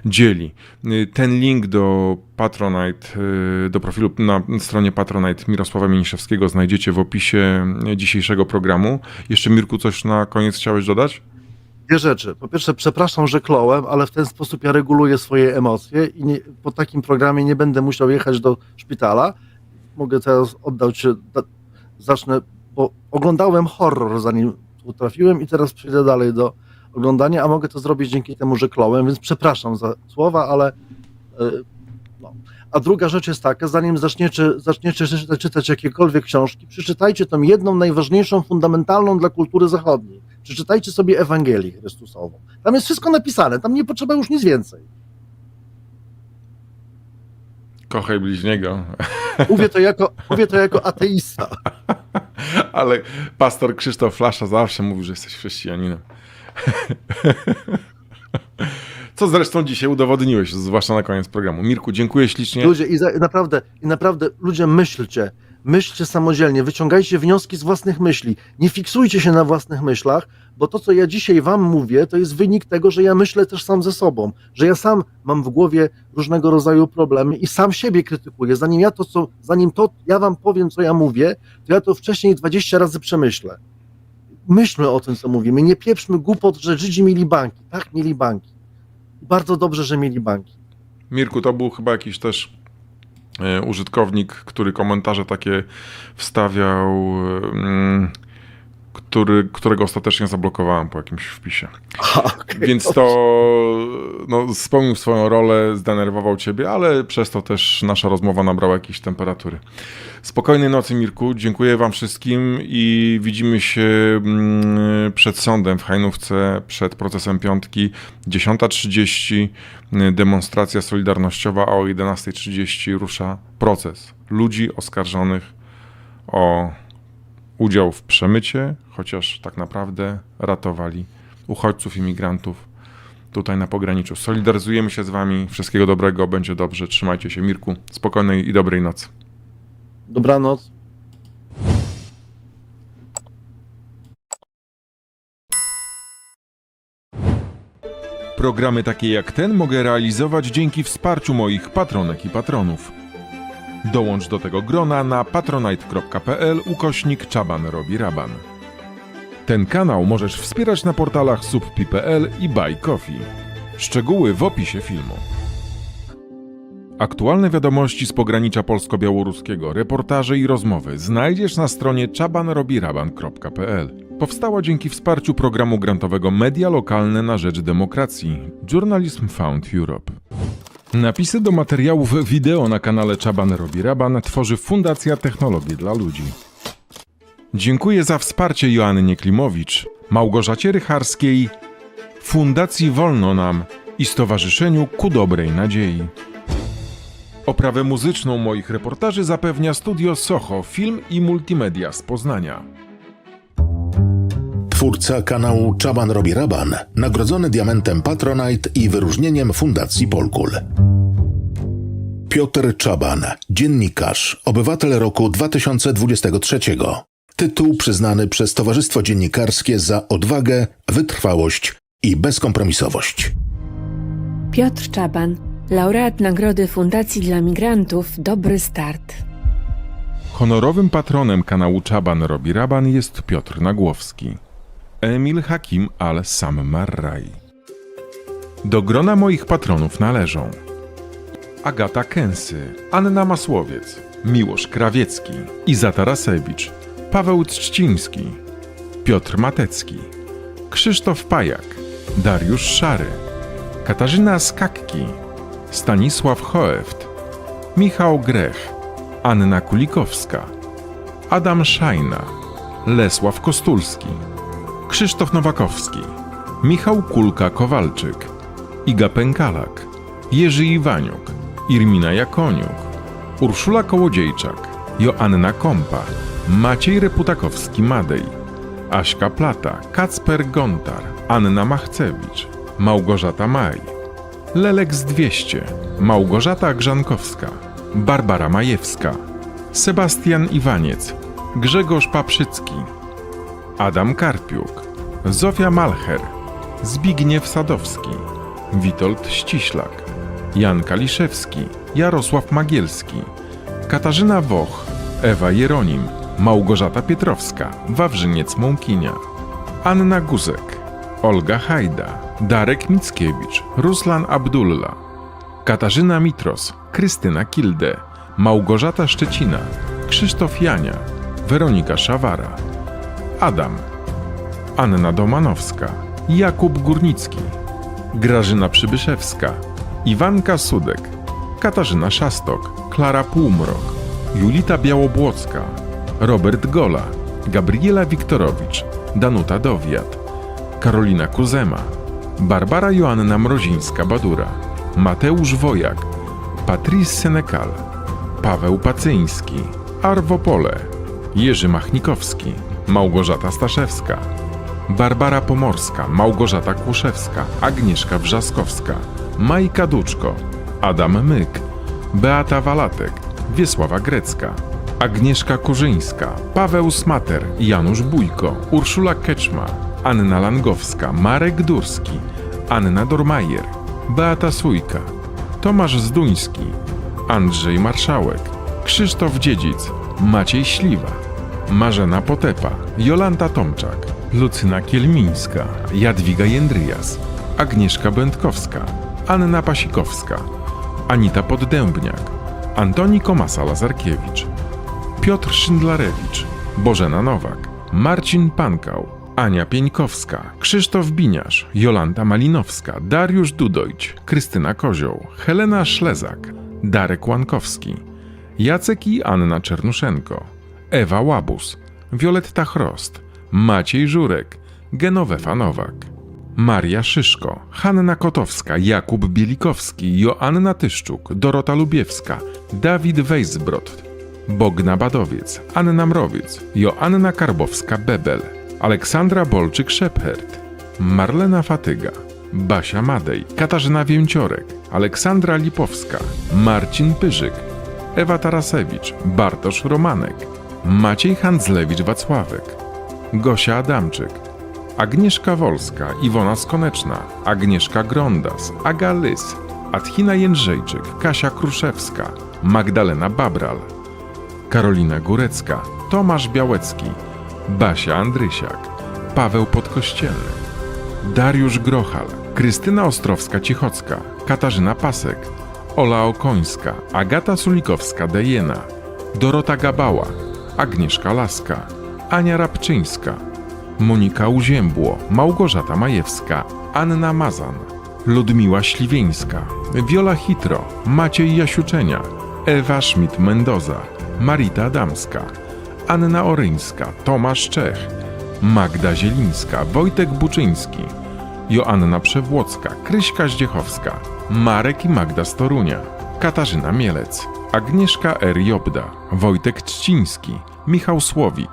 dzieli. Ten link do Patronite, do profilu na stronie Patronite Mirosława Mieniszewskiego znajdziecie w opisie dzisiejszego programu. Jeszcze Mirku, coś na koniec chciałeś dodać? Dwie rzeczy. Po pierwsze, przepraszam, że kląłem, ale w ten sposób ja reguluję swoje emocje i po takim programie nie będę musiał jechać do szpitala. Mogę teraz oddać się, zacznę, bo oglądałem horror zanim tu trafiłem i teraz przejdę dalej do oglądania, a mogę to zrobić dzięki temu, że kląłem, więc przepraszam za słowa, ale no. A druga rzecz jest taka, zanim zaczniecie czytać jakiekolwiek książki, przeczytajcie tą jedną najważniejszą, fundamentalną dla kultury zachodniej. Przeczytajcie sobie Ewangelię Chrystusową. Tam jest wszystko napisane, tam nie potrzeba już nic więcej. Kochaj bliźniego. Mówię to jako ateista. Ale pastor Krzysztof Flasza zawsze mówił, że jesteś chrześcijaninem. Co zresztą dzisiaj udowodniłeś, zwłaszcza na koniec programu. Mirku, dziękuję ślicznie. Ludzie, naprawdę, ludzie, myślcie samodzielnie, wyciągajcie wnioski z własnych myśli. Nie fiksujcie się na własnych myślach, bo to, co ja dzisiaj wam mówię, to jest wynik tego, że ja myślę też sam ze sobą, że ja sam mam w głowie różnego rodzaju problemy i sam siebie krytykuję. Zanim ja wam powiem, co ja mówię, to ja to wcześniej 20 razy przemyślę. Myślmy o tym, co mówimy. Nie pieprzmy głupot, że Żydzi mieli banki. Tak, mieli banki. Bardzo dobrze, że mieli banki. Mirku, to był chyba jakiś też użytkownik, który komentarze takie wstawiał, którego ostatecznie zablokowałem po jakimś wpisie. Więc to spełnił swoją rolę, zdenerwował ciebie, ale przez to też nasza rozmowa nabrała jakiejś temperatury. Spokojnej nocy, Mirku. Dziękuję wam wszystkim i widzimy się przed sądem w Hajnówce, przed procesem piątki. 10:30 demonstracja solidarnościowa, a o 11:30 rusza proces ludzi oskarżonych o udział w przemycie, chociaż tak naprawdę ratowali uchodźców, imigrantów tutaj na pograniczu. Solidaryzujemy się z wami. Wszystkiego dobrego, będzie dobrze. Trzymajcie się, Mirku. Spokojnej i dobrej nocy. Dobranoc. Programy takie jak ten mogę realizować dzięki wsparciu moich patronek i patronów. Dołącz do tego grona na patronite.pl/Czaban robi raban. Ten kanał możesz wspierać na portalach subpi.pl i Buy Coffee. Szczegóły w opisie filmu. Aktualne wiadomości z pogranicza polsko-białoruskiego, reportaże i rozmowy znajdziesz na stronie czabanrobiraban.pl. Powstała dzięki wsparciu programu grantowego Media Lokalne na rzecz Demokracji Journalism Fund Europe. Napisy do materiałów wideo na kanale Czaban robi raban tworzy Fundacja Technologii dla Ludzi. Dziękuję za wsparcie Joannie Klimowicz, Małgorzacie Rycharskiej, Fundacji Wolno Nam i Stowarzyszeniu Ku Dobrej Nadziei. Oprawę muzyczną moich reportaży zapewnia Studio Soho Film i Multimedia z Poznania. Twórca kanału Czaban robi raban, nagrodzony diamentem Patronite i wyróżnieniem Fundacji Polkul. Piotr Czaban, dziennikarz, obywatel roku 2023. Tytuł przyznany przez Towarzystwo Dziennikarskie za odwagę, wytrwałość i bezkompromisowość. Piotr Czaban, laureat Nagrody Fundacji dla Migrantów Dobry Start. Honorowym patronem kanału Czaban robi raban jest Piotr Nagłowski. Emil Hakim al-Sam Marraj. Do grona moich patronów należą Agata Kęsy, Anna Masłowiec, Miłosz Krawiecki, Iza Tarasewicz, Paweł Trzciński, Piotr Matecki, Krzysztof Pajak, Dariusz Szary, Katarzyna Skakki, Stanisław Choeft, Michał Grech, Anna Kulikowska, Adam Szajna, Lesław Kostulski, Krzysztof Nowakowski, Michał Kulka-Kowalczyk, Iga Pękalak, Jerzy Iwaniuk, Irmina Jakoniuk, Urszula Kołodziejczak, Joanna Kompa, Maciej Reputakowski-Madej, Aśka Plata, Kacper Gontar, Anna Machcewicz, Małgorzata Maj, Leleks 200, Małgorzata Grzankowska, Barbara Majewska, Sebastian Iwaniec, Grzegorz Paprzycki, Adam Karpiuk, Zofia Malcher, Zbigniew Sadowski, Witold Ściślak, Jan Kaliszewski, Jarosław Magielski, Katarzyna Woch, Ewa Jeronim, Małgorzata Pietrowska, Wawrzyniec Mąkinia, Anna Guzek, Olga Hajda, Darek Mickiewicz, Ruslan Abdullah, Katarzyna Mitros, Krystyna Kilde, Małgorzata Szczecina, Krzysztof Jania, Weronika Szawara, Adam, Anna Domanowska, Jakub Górnicki, Grażyna Przybyszewska, Iwanka Sudek, Katarzyna Szastok, Klara Półmrok, Julita Białobłocka, Robert Gola, Gabriela Wiktorowicz, Danuta Dowiat, Karolina Kuzema, Barbara Joanna Mrozińska-Badura, Mateusz Wojak, Patrice Senekal, Paweł Pacyński, Arwo Pole, Jerzy Machnikowski, Małgorzata Staszewska, Barbara Pomorska, Małgorzata Kłuszewska, Agnieszka Wrzaskowska, Majka Duczko, Adam Myk, Beata Walatek, Wiesława Grecka, Agnieszka Kurzyńska, Paweł Smater, Janusz Bójko, Urszula Keczma, Anna Langowska, Marek Durski, Anna Dormajer, Beata Sójka, Tomasz Zduński, Andrzej Marszałek, Krzysztof Dziedzic, Maciej Śliwa, Marzena Potepa, Jolanta Tomczak, Lucyna Kielmińska, Jadwiga Jędryjas, Agnieszka Będkowska, Anna Pasikowska, Anita Poddębniak, Antoni Komasa-Lazarkiewicz, Piotr Szyndlarewicz, Bożena Nowak, Marcin Pankał, Ania Pieńkowska, Krzysztof Biniarz, Jolanta Malinowska, Dariusz Dudojć, Krystyna Kozioł, Helena Szlezak, Darek Łankowski, Jacek i Anna Czernuszenko, Ewa Łabus, Wioletta Chrost, Maciej Żurek, Genowefa Nowak, Maria Szyszko, Hanna Kotowska, Jakub Bielikowski, Joanna Tyszczuk, Dorota Lubiewska, Dawid Weisbrod, Bogna Badowiec, Anna Mrowiec, Joanna Karbowska-Bebel, Aleksandra Bolczyk-Szephert, Marlena Fatyga, Basia Madej, Katarzyna Więciorek, Aleksandra Lipowska, Marcin Pyrzyk, Ewa Tarasewicz, Bartosz Romanek, Maciej Handzlewicz-Wacławek, Gosia Adamczyk, Agnieszka Wolska, Iwona Skoneczna, Agnieszka Grondas, Aga Lys, Adhina Jędrzejczyk, Kasia Kruszewska, Magdalena Babral, Karolina Górecka, Tomasz Białecki, Basia Andrysiak, Paweł Podkościelny, Dariusz Grochal, Krystyna Ostrowska-Cichocka, Katarzyna Pasek, Ola Okońska, Agata Sulikowska-Dejena, Dorota Gabała, Agnieszka Laska, Ania Rabczyńska, Monika Uziębło, Małgorzata Majewska, Anna Mazan, Ludmiła Śliwieńska, Wiola Hitro, Maciej Jasiuczenia, Ewa Schmidt-Mendoza, Marita Adamska, Anna Oryńska, Tomasz Czech, Magda Zielińska, Wojtek Buczyński, Joanna Przewłocka, Kryśka Zdziechowska, Marek i Magda z Torunia, Katarzyna Mielec, Agnieszka R. Jobda, Wojtek Trzciński, Michał Słowik,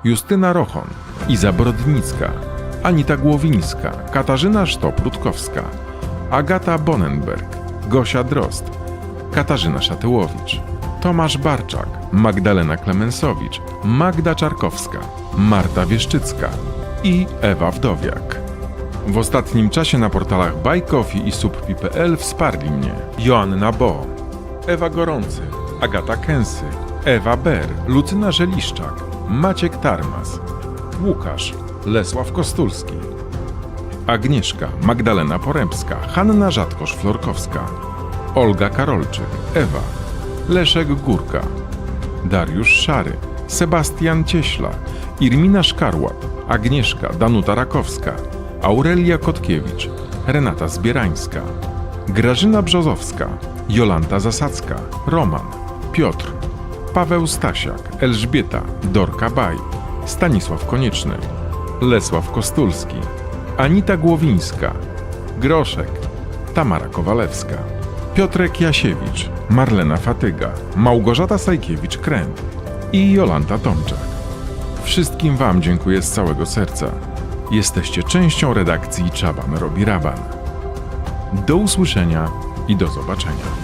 Justyna Rochon, Iza Brodnicka, Anita Głowińska, Katarzyna Sztop-Rutkowska, Agata Bonenberg, Gosia Drozd, Katarzyna Szatyłowicz, Tomasz Barczak, Magdalena Klemensowicz, Magda Czarkowska, Marta Wieszczycka i Ewa Wdowiak. W ostatnim czasie na portalach Buy Coffee i Subpi.pl wsparli mnie Joanna Bo, Ewa Gorący, Agata Kęsy, Ewa Ber, Lucyna Żeliszczak, Maciek Tarmas, Łukasz, Lesław Kostulski, Agnieszka, Magdalena Porębska, Hanna Rzadkosz-Florkowska, Olga Karolczyk, Ewa, Leszek Górka, Dariusz Szary, Sebastian Cieśla, Irmina Szkarłap, Agnieszka, Danuta Rakowska, Aurelia Kotkiewicz, Renata Zbierańska, Grażyna Brzozowska, Jolanta Zasadzka, Roman, Piotr, Paweł Stasiak, Elżbieta, Dorka Baj, Stanisław Konieczny, Lesław Kostulski, Anita Głowińska, Groszek, Tamara Kowalewska, Piotrek Jasiewicz, Marlena Fatyga, Małgorzata Sajkiewicz-Kręt i Jolanta Tomczak. Wszystkim Wam dziękuję z całego serca. Jesteście częścią redakcji Czaban robi Raban. Do usłyszenia i do zobaczenia.